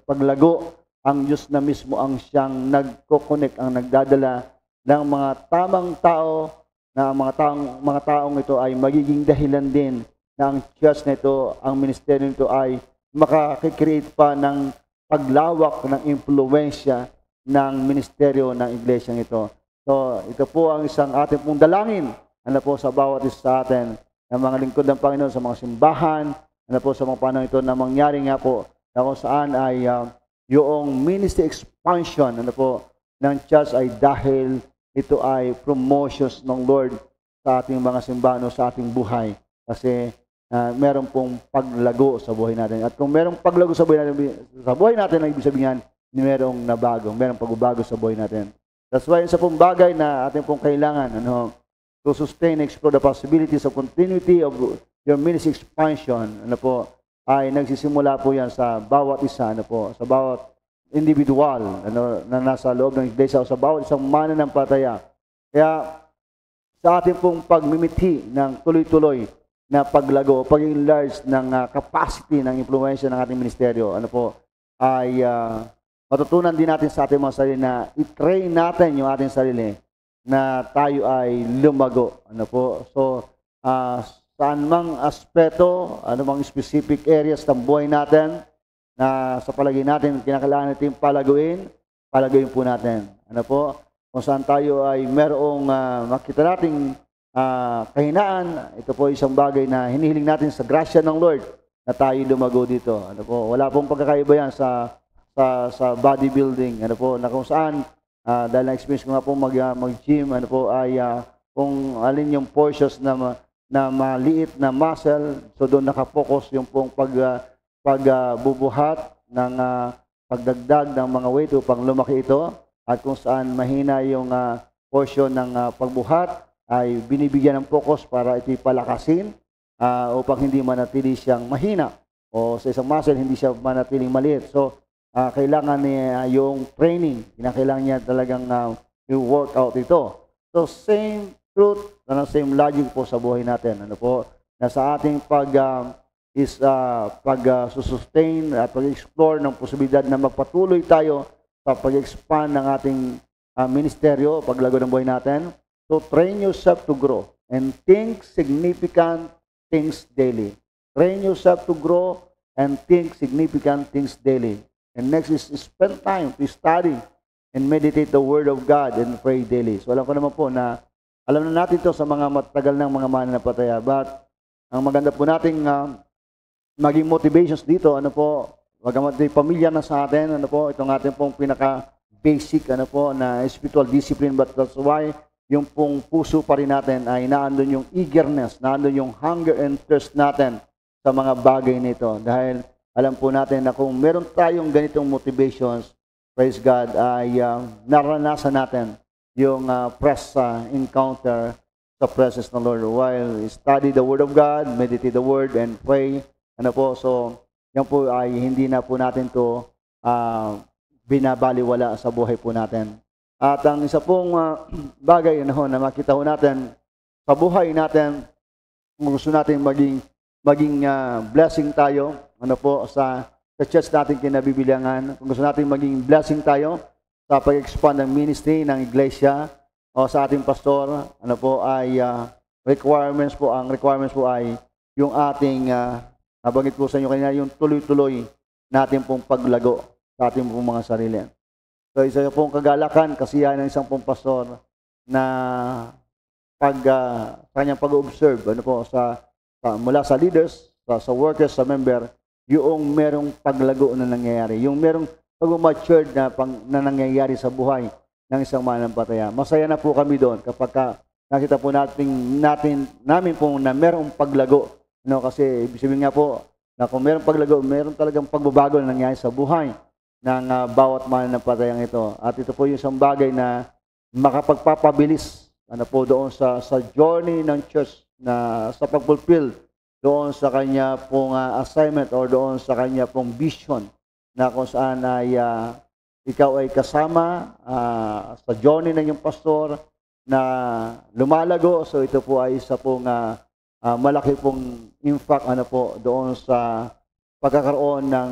paglago, ang Diyos na mismo ang siyang nagko-connect, ang nagdadala ng mga tamang tao, na mga taong ito ay magiging dahilan din na ang church na ito, ang ministeryo nito ay makakikreate pa ng paglawak ng impluwensya ng ministeryo ng iglesyang ito. So ito po ang isang ating pong dalangin sa bawat isa sa atin, ng mga lingkod ng Panginoon sa mga simbahan, sa mga panahon ito na mangyari nga po na kung saan ay yung ministry expansion ng church ay dahil ito ay promotions ng Lord sa ating mga simbahan sa ating buhay. Kasi meron pong paglago sa buhay natin. At kung merong paglago sa buhay natin, ang ibig sabihin merong nabago, merong pagbabago sa buhay natin. That's why sa pong bagay na ating pong kailangan to sustain, explore the possibilities of continuity of your ministry expansion, ay nagsisimula po yan sa bawat isa, sa bawat individual na nasa loob ng iglesia o sa bawat isang mananampalataya. Kaya sa ating pong pagmimithi ng tuloy-tuloy na paglago, pag-enlarge ng capacity ng impluwensya ng ating ministeryo, ay matutunan din natin sa ating mga sarili na i-train natin yung ating sarili na tayo ay lumago. So, saan mang aspeto, mang specific areas ng buhay natin na sa palagay natin, kinakailangan natin palaguin po natin. Kung saan tayo ay merong makita nating kahinaan, ito po isang bagay na hinihiling natin sa grasya ng Lord na tayo lumago dito. Wala pong pagkakaiba yan sa bodybuilding. Na kung saan, dahil na-experience ko nga po mag-gym, ay kung alin yung portions na maliit na muscle, so doon nakapokus yung pong pagbubuhat ng pagdagdag ng mga weight upang lumaki ito, at kung saan mahina yung portion ng pagbuhat ay binibigyan ng focus para ito'y palakasin upang hindi manatili siyang mahina, o sa isang muscle hindi siya manatiling maliit. So kailangan niya yung training, kinakailangan niya talagang i-work out ito. So same truth, same logic po sa buhay natin. na sa ating sustain at pag-explore ng posibilidad na magpatuloy tayo sa pag-expand ng ating ministeryo, paglago ng buhay natin. So train yourself to grow and think significant things daily. Train yourself to grow and think significant things daily. And next is spend time to study and meditate the Word of God and pray daily. So alam ko naman po na alam na natin ito sa mga matagal ng mga mananampalataya. But ang maganda po nating maging motivations dito, bagamat may pamilya na sa atin, itong ating pong pinaka-basic, na spiritual discipline, but that's why yung pong puso pa rin natin ay naandun yung eagerness, naandun yung hunger and thirst natin sa mga bagay nito. Dahil alam po natin na kung meron tayong ganitong motivations, praise God, ay naranasan natin yung encounter sa presence ng Lord while study the Word of God, meditate the Word, and pray. So yan po ay hindi na po natin to binabaliwala sa buhay po natin. At ang isa pong bagay na makita po natin sa buhay natin, kung gusto natin maging blessing tayo, sa church natin kinabibilangan, kung gusto natin maging blessing tayo sa pag-expand ng ministry ng iglesia o sa ating pastor, ay requirements po ay yung ating nabanggit po sa inyo kanina, yung tuloy-tuloy natin pong paglago sa ating pong mga sarili. So isa pong kagalakan, kasiyahan ng isang pong pastor na kanyang pag-observe mula sa leaders, sa workers, sa member, yung merong paglago na nangyayari, yung merong pag-matured na nangyayari sa buhay ng isang mananampalataya. Masaya na po kami doon kapag nakita po namin po na merong paglago. Kasi ibig sabihin nga po na kung merong paglago, meron talagang pagbabago na nangyayari sa buhay ng bawat mananampalatayang ito. At ito po yung isang bagay na makapagpapabilis doon sa journey ng church na sa pag-fulfill doon sa kanya pong assignment or doon sa kanya pong vision na kung saan ay ikaw ay kasama sa journey ng iyong pastor na lumalago. So ito po ay isa pong malaki pong impact doon sa pagkakaroon ng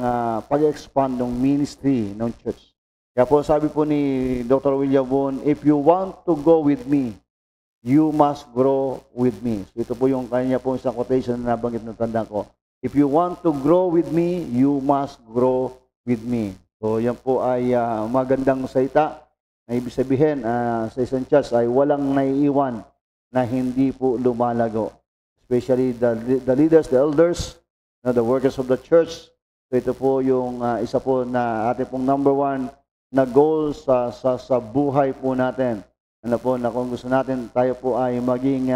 pag-expand ng ministry ng church. Kaya po sabi po ni Dr. William Boone, if you want to go with me, you must grow with me. So ito po yung kanya po isang quotation na nabanggit ng tanda ko. If you want to grow with me, you must grow with me. So yan po ay magandang salita na ibig sabihin sa isang church ay walang naiiwan na hindi po lumalago. Especially the leaders, the elders, the workers of the church. So ito po yung isa po na ating pong number one na goal sa buhay po natin. Na kung gusto natin tayo po ay maging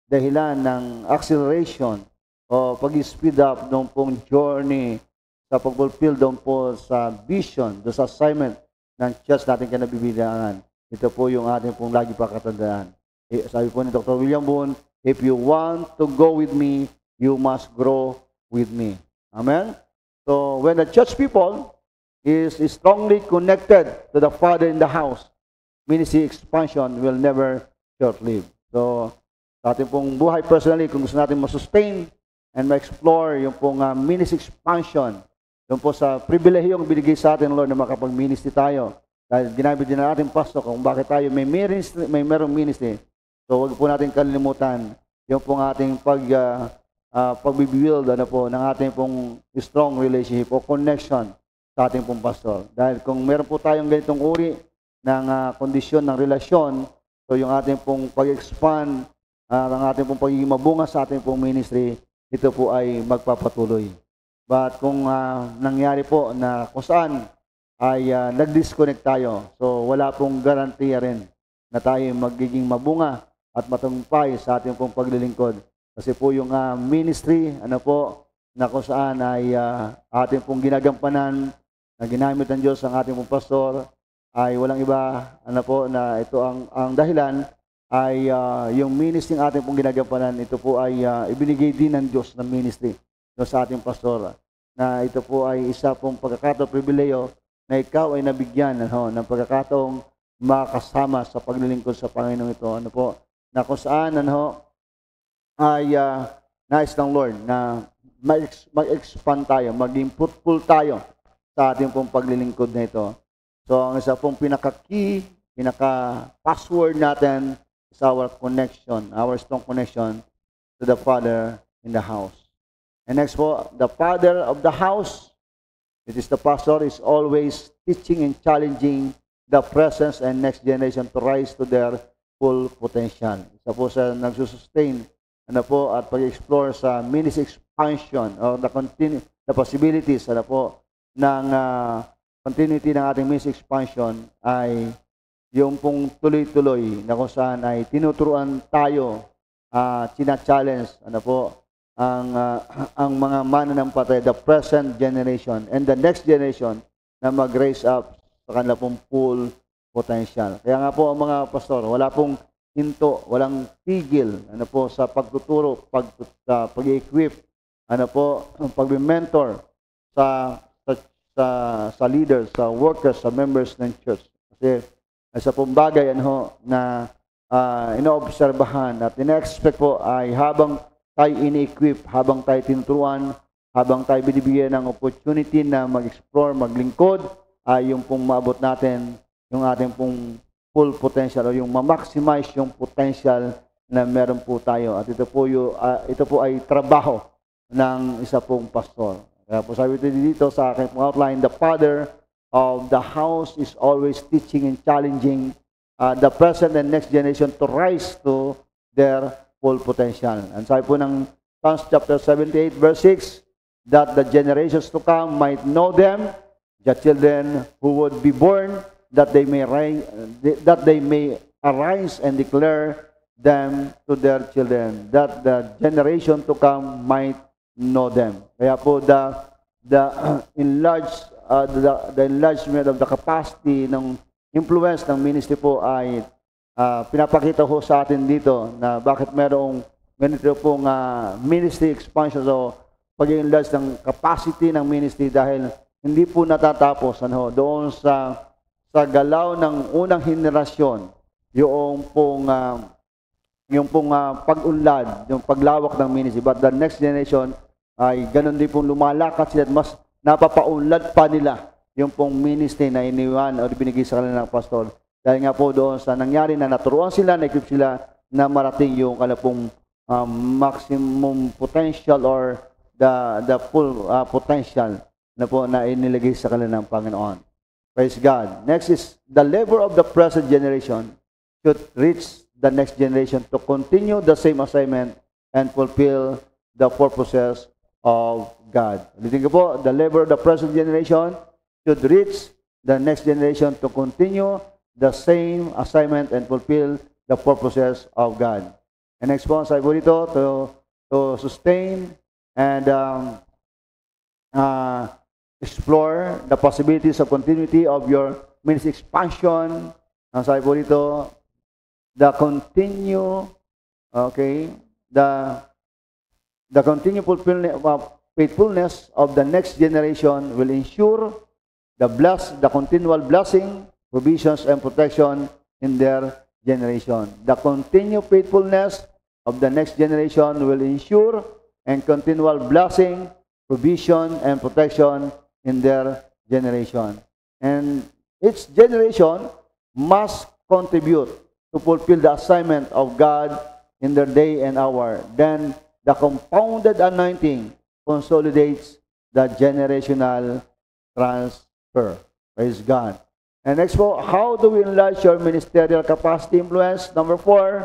dahilan ng acceleration o pag-speed up doon pong journey sa pag-fulfill doon po sa vision, sa assignment ng church natin kinabibilangan. Ito po yung ating pong lagi pakatandaan. Sabi po ni Dr. William Boone, if you want to go with me, you must grow with me. Amen? So, when the church people is strongly connected to the Father in the house, ministry expansion will never short-live. So, sa ating pong buhay personally, kung gusto natin masustain and ma-explore yung pong ministry expansion, yung po sa pribilehiyong binigay sa atin, Lord, na makapag-ministry tayo. Dahil ginamit din na ating pastor kung bakit tayo may merong ministry. So, huwag po natin kalilimutan yung pong ating pag-build ng ating pong strong relationship o connection sa ating pong pastor. Dahil kung meron po tayong ganitong uri ng kondisyon ng relasyon, so yung ating pong pag-expand, ang ating pong pagiging mabunga sa ating pong ministry, ito po ay magpapatuloy. But kung nangyari po na kung saan ay nag-disconnect tayo, so wala pong garantiya rin na tayo magiging mabunga at matagumpay sa ating pong paglilingkod. Kasi po yung ministry, na kung saan ay ating pong ginagampanan, na ginamit ng Diyos ang ating pong pastor, ay walang iba, na ito ang dahilan ay yung ministry ng ating pong ginagampanan, ito po ay ibinigay din ng Diyos na ministry sa ating pastor. Na ito po ay isa pong pagkakataong pribileyo na ikaw ay nabigyan ng pagkakataong makasama sa paglilingkod sa Panginoon ito. Na kung saan ay nais ng Lord na mag-expand tayo, maging fruitful tayo sa ating pong paglilingkod na ito. So, ang isa pong pinaka-key, pinaka-password natin is our connection, our strong connection to the Father in the house. And next po, the Father of the house, it is the pastor, is always teaching and challenging the presence and next generation to rise to their full potential. Isa po sa nagsusustain at pag-explore sa ministry expansion or the possibilities ng continuity ng ating ministry expansion ay yung pong tuloy-tuloy na kung saan ay tinuturuan tayo, china-challenge ang mga mananampatay, the present generation and the next generation na mag-raise up sa kanila pong full potential. Kaya nga po ang mga pastor, wala pong hinto, walang tigil sa pagtuturo, pag-equip, pag-mentor sa leaders, sa workers, sa members ng church. Kasi sa pong bagay na inoobserbahan at ina-expect po ay habang tayo ini-equip, habang tayo tinuturuan, habang tayo binibigyan ng opportunity na mag-explore, maglingkod, ay yung pong maabot natin yung ating pong full potential o yung ma-maximize yung potential na meron po tayo. At ito po ay trabaho ng isa pong pastor. Kaya po sabi dito sa aking pong outline, the father of the house is always teaching and challenging the present and next generation to rise to their full potential. And sabi po ng Psalms chapter 78 verse 6, that the generations to come might know them, the children who would be born, that they may arise and declare them to their children, that the generation to come might know them. Kaya po the enlargement of the capacity ng influence ng ministry po ay pinapakita ho sa atin dito na bakit merong ganito pong ministry expansion o pag-enlarge ng capacity ng ministry dahil hindi po natatapos doon sa galaw ng unang henerasyon, yung pong pag-unlad, yung paglawak ng ministry. But the next generation ay ganun din pong lumalakad sila at mas napapaunlad pa nila yung pong ministry na iniwan o binigay sa kanila ng pastor. Dahil nga po doon sa nangyari na naturuan sila, na-equip sila na marating yung kanila maximum potential or the full potential na po na inilagay sa kanila ng Panginoon. Praise God. Next is the labor of the present generation should reach the next generation to continue the same assignment and fulfill the purposes of God. Ulitin ko po, the labor of the present generation should reach the next generation to continue the same assignment and fulfill the purposes of God. And next po, sabi po dito, to sustain and explore the possibilities of continuity of your ministry expansion. Ang sabi po dito, the continued faithfulness of the next generation will ensure the continual blessing, provisions, and protection in their generation. The continued faithfulness of the next generation will ensure and continual blessing, provision, and protection in their generation. And each generation must contribute to fulfill the assignment of God in their day and hour. Then the compounded anointing consolidates the generational transfer. Praise God. And next po, how do we enlarge your ministerial capacity influence? Number 4,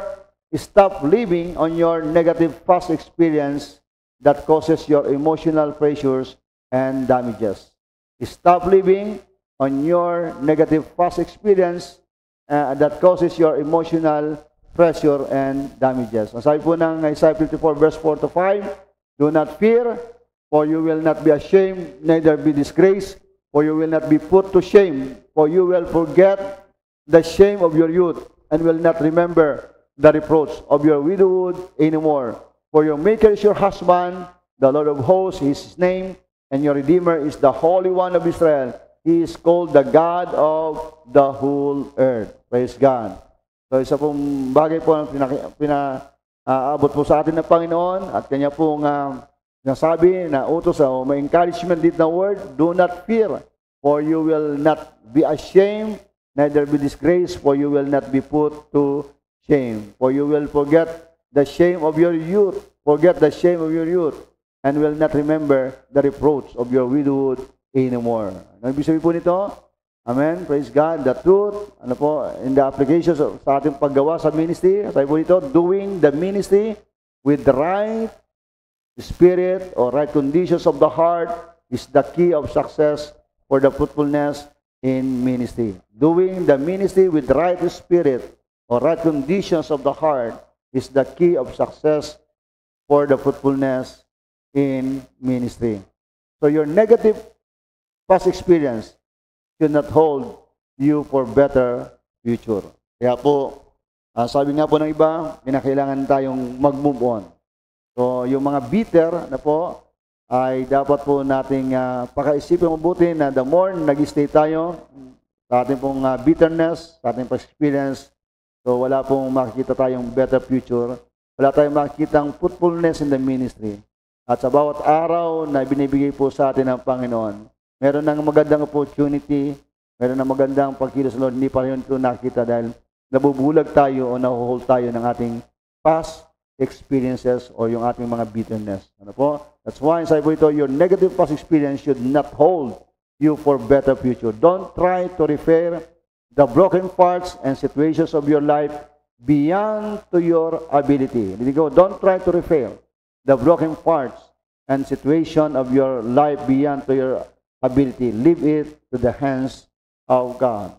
stop living on your negative past experience that causes your emotional pressures and damages. Stop living on your negative past experience that causes your emotional pressure and damages. Ang sabi po ng Isaiah 54 verse 4 to 5, do not fear, for you will not be ashamed, neither be disgraced, for you will not be put to shame, for you will forget the shame of your youth, and will not remember the reproach of your widowhood anymore. For your Maker is your husband, the Lord of hosts is his name, and your Redeemer is the Holy One of Israel. He is called the God of the whole earth. Praise God. So isa pong bagay po ang aabot po sa atin ng Panginoon at kanya pong nasabi na utos may encouragement dito na word, do not fear, for you will not be ashamed, neither be disgraced, for you will not be put to shame. For you will forget the shame of your youth, and will not remember the reproach of your widowhood anymore. Ano ibig sabihin po nito? Amen. Praise God. The truth, in the applications sa ating paggawa sa ministry, sabi po dito, doing the ministry with the right spirit or right conditions of the heart is the key of success for the fruitfulness in ministry. Doing the ministry with the right spirit or right conditions of the heart is the key of success for the fruitfulness in ministry. So your negative past experience should not hold you for better future. Kaya po, sabi nga po ng iba, kinakailangan tayong mag-move on. So, yung mga bitter na po, ay dapat po nating pakaisipin mabuti na the more nag-stay tayo sa ating pong bitterness, sa ating experience, so wala pong makikita tayong better future. Wala tayong makikitang fruitfulness in the ministry. At sa bawat araw na binibigay po sa atin ng Panginoon, meron ng magandang opportunity, meron ng magandang pagkilos Lord, hindi pa yun ito nakita dahil nabubulag tayo o nahuhold tayo ng ating past experiences or yung ating mga bitterness. Ano po? That's why, sabi po ito, your negative past experience should not hold you for better future. Don't try to repair the broken parts and situations of your life beyond to your ability. Don't try to repair the broken parts and situation of your life beyond to your ability. Leave it to the hands of God.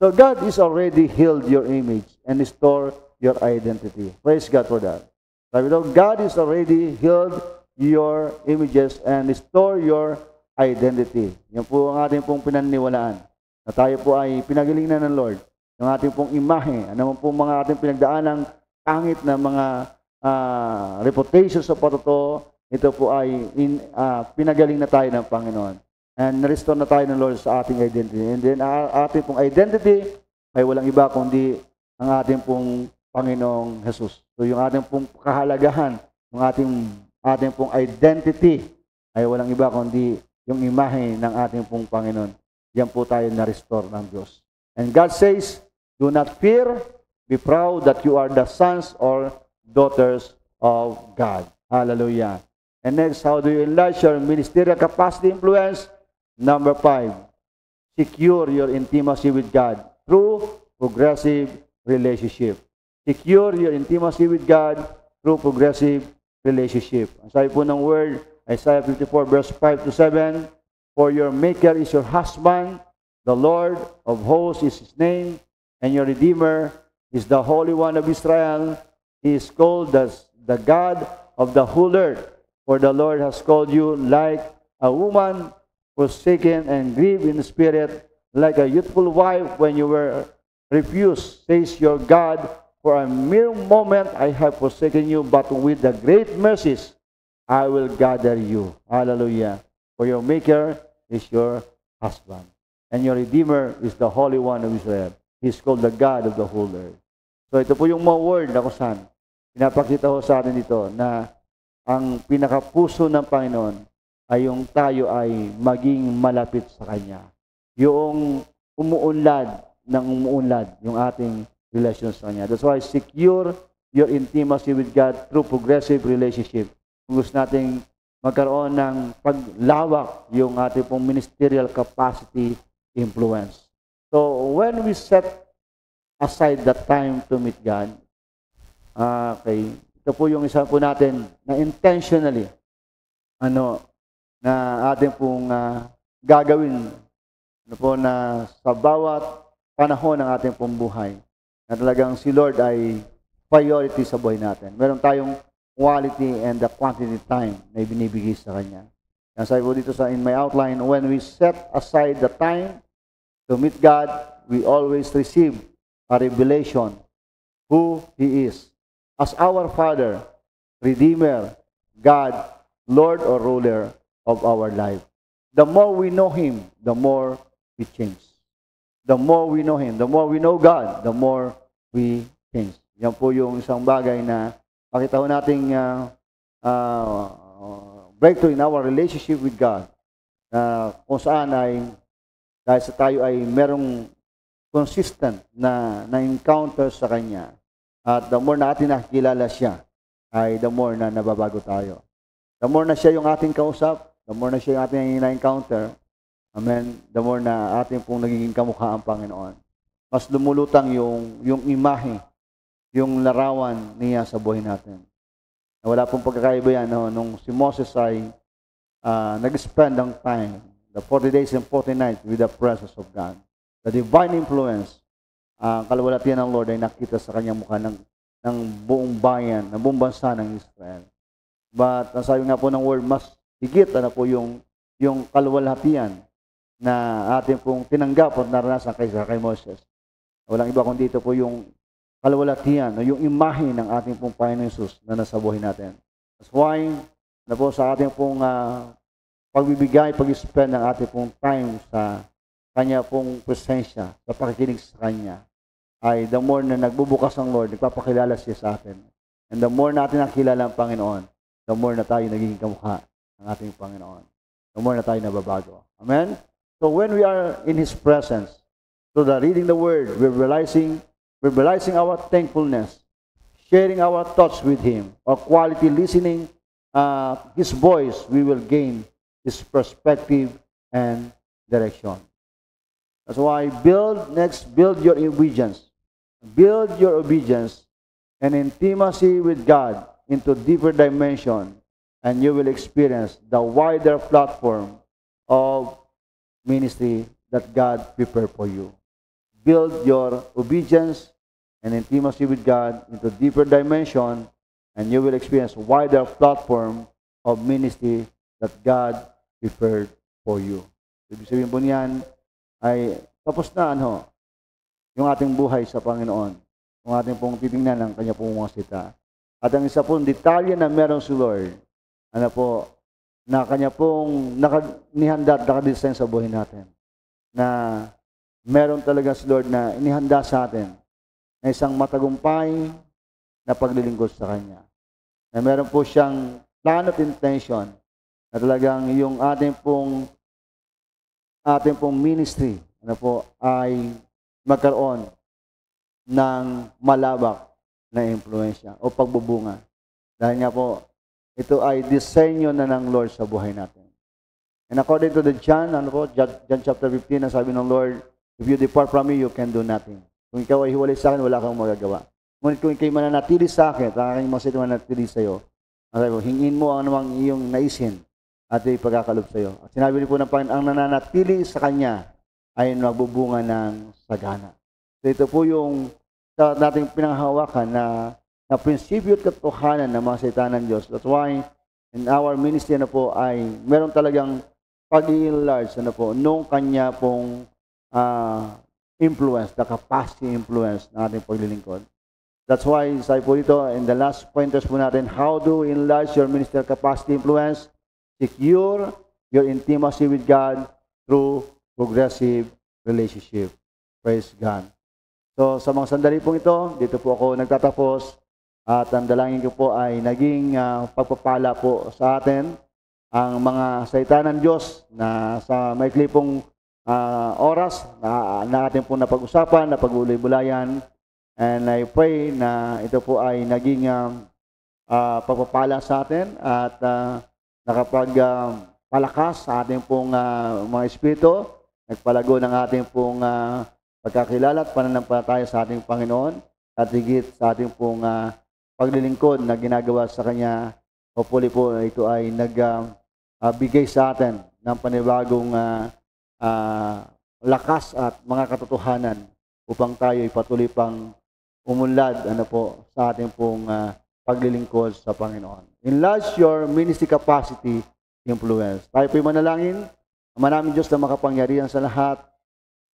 So God is already healed your image and restored your identity. Praise God for that. Sabi daw, God is already healed your images and restore your identity. Yan po ang ating pong pinaniniwalaan. Na tayo po ay pinagalingan ng Lord. Yung ating pong imahe. Ano po mga ating pinagdaanang pangit na mga reputation sa patuto, ito po ay pinagaling na tayo ng Panginoon. And restore na tayo ng Lord sa ating identity. And then, ating pong identity ay walang iba kundi ang ating pong Panginoong Jesus. So, yung ating pong kahalagahan, yung ating pong identity ay walang iba kundi yung imahe ng ating pong Panginoon. Yan po tayo na-restore ng Diyos. And God says, do not fear, be proud that you are the sons or daughters of God. Hallelujah. And next, how do you enlarge your ministerial capacity influence? Number 5, secure your intimacy with God through progressive relationship. Secure your intimacy with God through progressive relationship. Ang sabi po ng word, Isaiah 54 verse 5 to 7, for your Maker is your husband, the Lord of hosts is his name, and your Redeemer is the Holy One of Israel. He is called the God of the whole earth, for the Lord has called you like a woman forsaken and grieved in spirit, like a youthful wife when you were refused, says your God. For a mere moment I have forsaken you, but with the great mercies I will gather you. Hallelujah. For your Maker is your husband, and your Redeemer is the Holy One of Israel. He is called the God of the whole earth. So ito po yung mga word na kusan. Pinapakita ko sa atin dito na ang pinakapuso ng Panginoon ay yung tayo ay maging malapit sa Kanya. Yung umuunlad yung ating relasyon sa Kanya. That's why secure your intimacy with God through progressive relationship. Kung gusto nating magkaroon ng paglawak yung ating pong ministerial capacity influence. So, when we set aside the time to meet God, okay, ito po yung isa po natin na intentionally, na ating pong gagawin na sa bawat panahon ng ating pong buhay na talagang si Lord ay priority sa buhay natin. Meron tayong quality and the quantity time na ibinibigay sa Kanya. Kaya sabi po dito in my outline, when we set aside the time to meet God, we always receive a revelation who He is. As our Father, Redeemer, God, Lord or Ruler of our life. The more we know Him, the more we change. The more we know Him, the more we know God, the more we change. Yan po yung isang bagay na makita ho nating breakthrough in our relationship with God. Kung saan ay dahil sa tayo ay merong consistent na encounter sa Kanya. At the more na atin nakikilala siya, ay the more na nababago tayo. The more na siya yung ating kausap, the more na siya yung ating na-encounter, amen, the more na ating pong nagiging kamukha ang Panginoon. Mas lumulutang yung imahe, yung larawan niya sa buhay natin. Wala pong pagkakaiba yan, no? Nung si Moses ay nag-spend ang time, the 40 days and 40 nights with the presence of God. The divine influence, ang kalwalatian ng Lord ay nakita sa kanyang mukha ng buong bayan, ng buong bansa ng Israel. But ang sabi nga po ng word, mas higit po yung kalwalhatian na ating pong tinanggap at naranasan kay Moses. Walang iba kundi ito po yung kalwalhatian o yung imahe ng ating pong Panginoon Jesus na nasa buhay natin. That's why po sa ating pong pagbibigay, pag-spend ng ating pong time sa Kanya pong presensya, sa pakikinig sa Kanya, ay the more na nagbubukas ang Lord, nagpapakilala siya sa atin. And the more natin nakilala ang Panginoon, the more na tayo nagiging kamukha ng ating Panginoon. The more na tayo nababago. Amen? So when we are in His presence, so the reading the Word, we're realizing our thankfulness, sharing our thoughts with Him, or quality listening His voice, we will gain His perspective and direction. That's why build your obedience. Build your obedience and intimacy with God into deeper dimension, and you will experience the wider platform of ministry that God prepared for you. Build your obedience and intimacy with God into deeper dimension, and you will experience a wider platform of ministry that God prepared for you. Ibig sabihin po niyan ay tapos na yung ating buhay sa Panginoon. Yung ating pong titingnan ang Kanya pong mga sita. At ang isa pong detalye na meron si Lord, na Kanya pong nihanda at nakadesign sa buhay natin. Na meron talaga si Lord na inihanda sa atin na isang matagumpay na paglilingkod sa Kanya. Na meron po siyang plan of intention na talagang yung ating pong ministry ay magkaroon ng malabak na impluensya o pagbubunga. Dahil nga po, ito ay disenyo na ng Lord sa buhay natin. And according to the John chapter 15, sabi ng Lord, if you depart from me, you can do nothing. Kung ikaw ay hiwalay sa akin, wala kang magagawa. Ngunit kung ikaw mananatili sa akin, at aking mga sito mananatili sa iyo, hingin mo ang namang iyong naisin at ipagkakalob sa iyo. At sinabi rin po ng Panginoon, ang nananatili sa Kanya ay nagbubunga ng sagana. So ito po yung nating pinanghahawakan na prinsipyo at katotohanan ng mga salita ng Diyos. That's why in our ministry po ay meron talagang pag-i-enlarge nung Kanya pong influence, the capacity influence ng ating paglilingkod. That's why, sabi po dito, in the last pointers po natin, how do we enlarge your ministerial capacity influence? Secure your intimacy with God through progressive relationship. Praise God. So, sa mga sandali pong ito, dito po ako nagtatapos at ang dalangin ko po ay naging pagpapala po sa atin ang mga salita ng Diyos na sa maikli pong oras na atin pong napag-usapan, napag-ulay-bulayan. And I pray na ito po ay naging pagpapala sa atin at nakapagpalakas sa ating pong mga espiritu, nagpalago ng ating pong pagkakilala at pananampalataya sa ating Panginoon at higit sa ating pong paglilingkod na ginagawa sa Kanya. Hopefully po ito ay nagbigay sa atin ng panibagong lakas at mga katotohanan upang tayo ay patuloy pang umunlad sa ating pong paglilingkod sa Panginoon. Enlarge your ministry capacity influence. Tayo po'y manalangin. Ama namin Diyos na makapangyarihan sa lahat.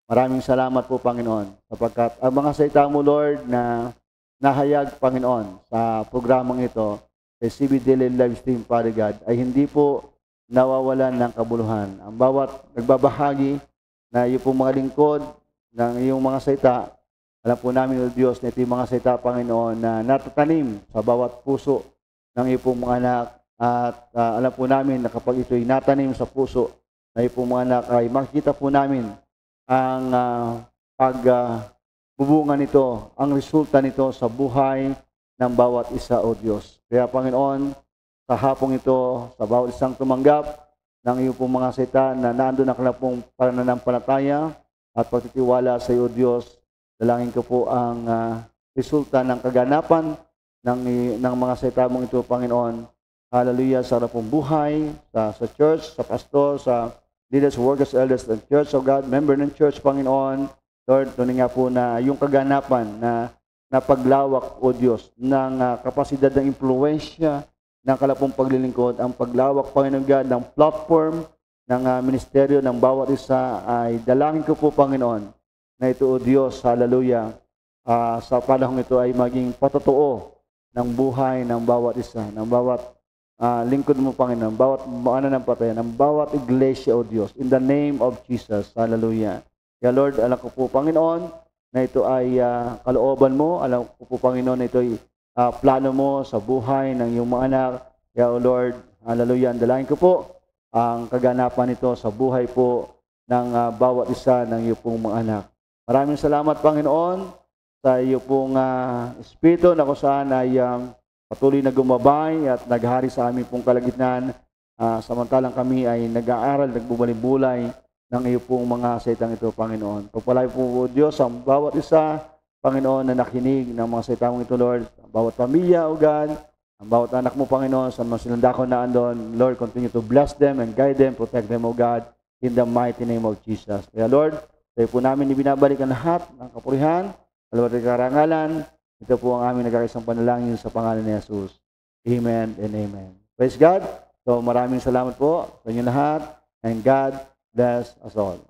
Maraming salamat po, Panginoon, sapagkat ang mga salita mo, Lord, na nahayag, Panginoon, sa programang ito, sa CBD Live Stream, Father God, ay hindi po nawawalan ng kabuluhan. Ang bawat nagbabahagi na yung pong mga lingkod ng iyong mga salita Alam po namin, O Diyos, na ito yung mga salita, Panginoon, na natatanim sa bawat puso ng iyong pong mga anak. At alam po namin na kapag ito'y natanim sa puso ng iyong pong mga anak, ay makikita po namin ang pagbubunga nito, ang resulta nito sa buhay ng bawat isa, O Diyos. Kaya, Panginoon, sa hapong ito, sa bawat isang tumanggap ng iyong pong mga salita na naandun ang kanilang pong pananampalataya at pagtitiwala sa iyo, Diyos, dalangin ko po ang resulta ng kaganapan ng mga salita mong ito, Panginoon. Hallelujah, sa harap pong buhay, sa church, sa pastor, sa leaders, workers, elders ng church, O God, member ng church, Panginoon. Lord, tunin nga po na yung kaganapan na paglawak, O Diyos, ng kapasidad ng impluensya ng kalapong paglilingkod, ang paglawak, Panginoon God, ng platform, ng ministeryo ng bawat isa, ay dalangin ko po, Panginoon, na ito, O Diyos, hallelujah, sa panahong ito ay maging patotoo ng buhay ng bawat isa, ng bawat lingkod mo, Panginoon, bawat mananampalataya, ng bawat iglesia, O Diyos, in the name of Jesus, hallelujah. Kaya Lord, alam ko po, Panginoon, na ito ay kalooban mo, alam ko po, Panginoon, na ito ay plano mo sa buhay ng iyong mga anak. Kaya, O Lord, hallelujah, dalangin ko po ang kaganapan nito sa buhay po ng bawat isa ng iyong pong mga anak. Maraming salamat, Panginoon, sa iyo pong Espiritu na kung saan ay patuloy na gumabay at naghari sa aming pong kalagitnaan, samantalang kami ay nag-aaral, nagbubulay-bulay ng iyo pong mga salitang ito, Panginoon. Pagpalay po, Diyos, ang bawat isa, Panginoon, na nakinig ng mga salita mong ito, Lord, ang bawat pamilya, O God, ang bawat anak mo, Panginoon, sa mga silandakon na andon, Lord, continue to bless them and guide them, protect them, O God, in the mighty name of Jesus. Kaya, Lord, tayo po namin ibinabalik ang lahat ng kapurihan, alabat at karangalan. Ito po ang aming nagkakaisang panalangin sa pangalan ni Jesus. Amen and amen. Praise God. So maraming salamat po sa inyo lahat, and God bless us all.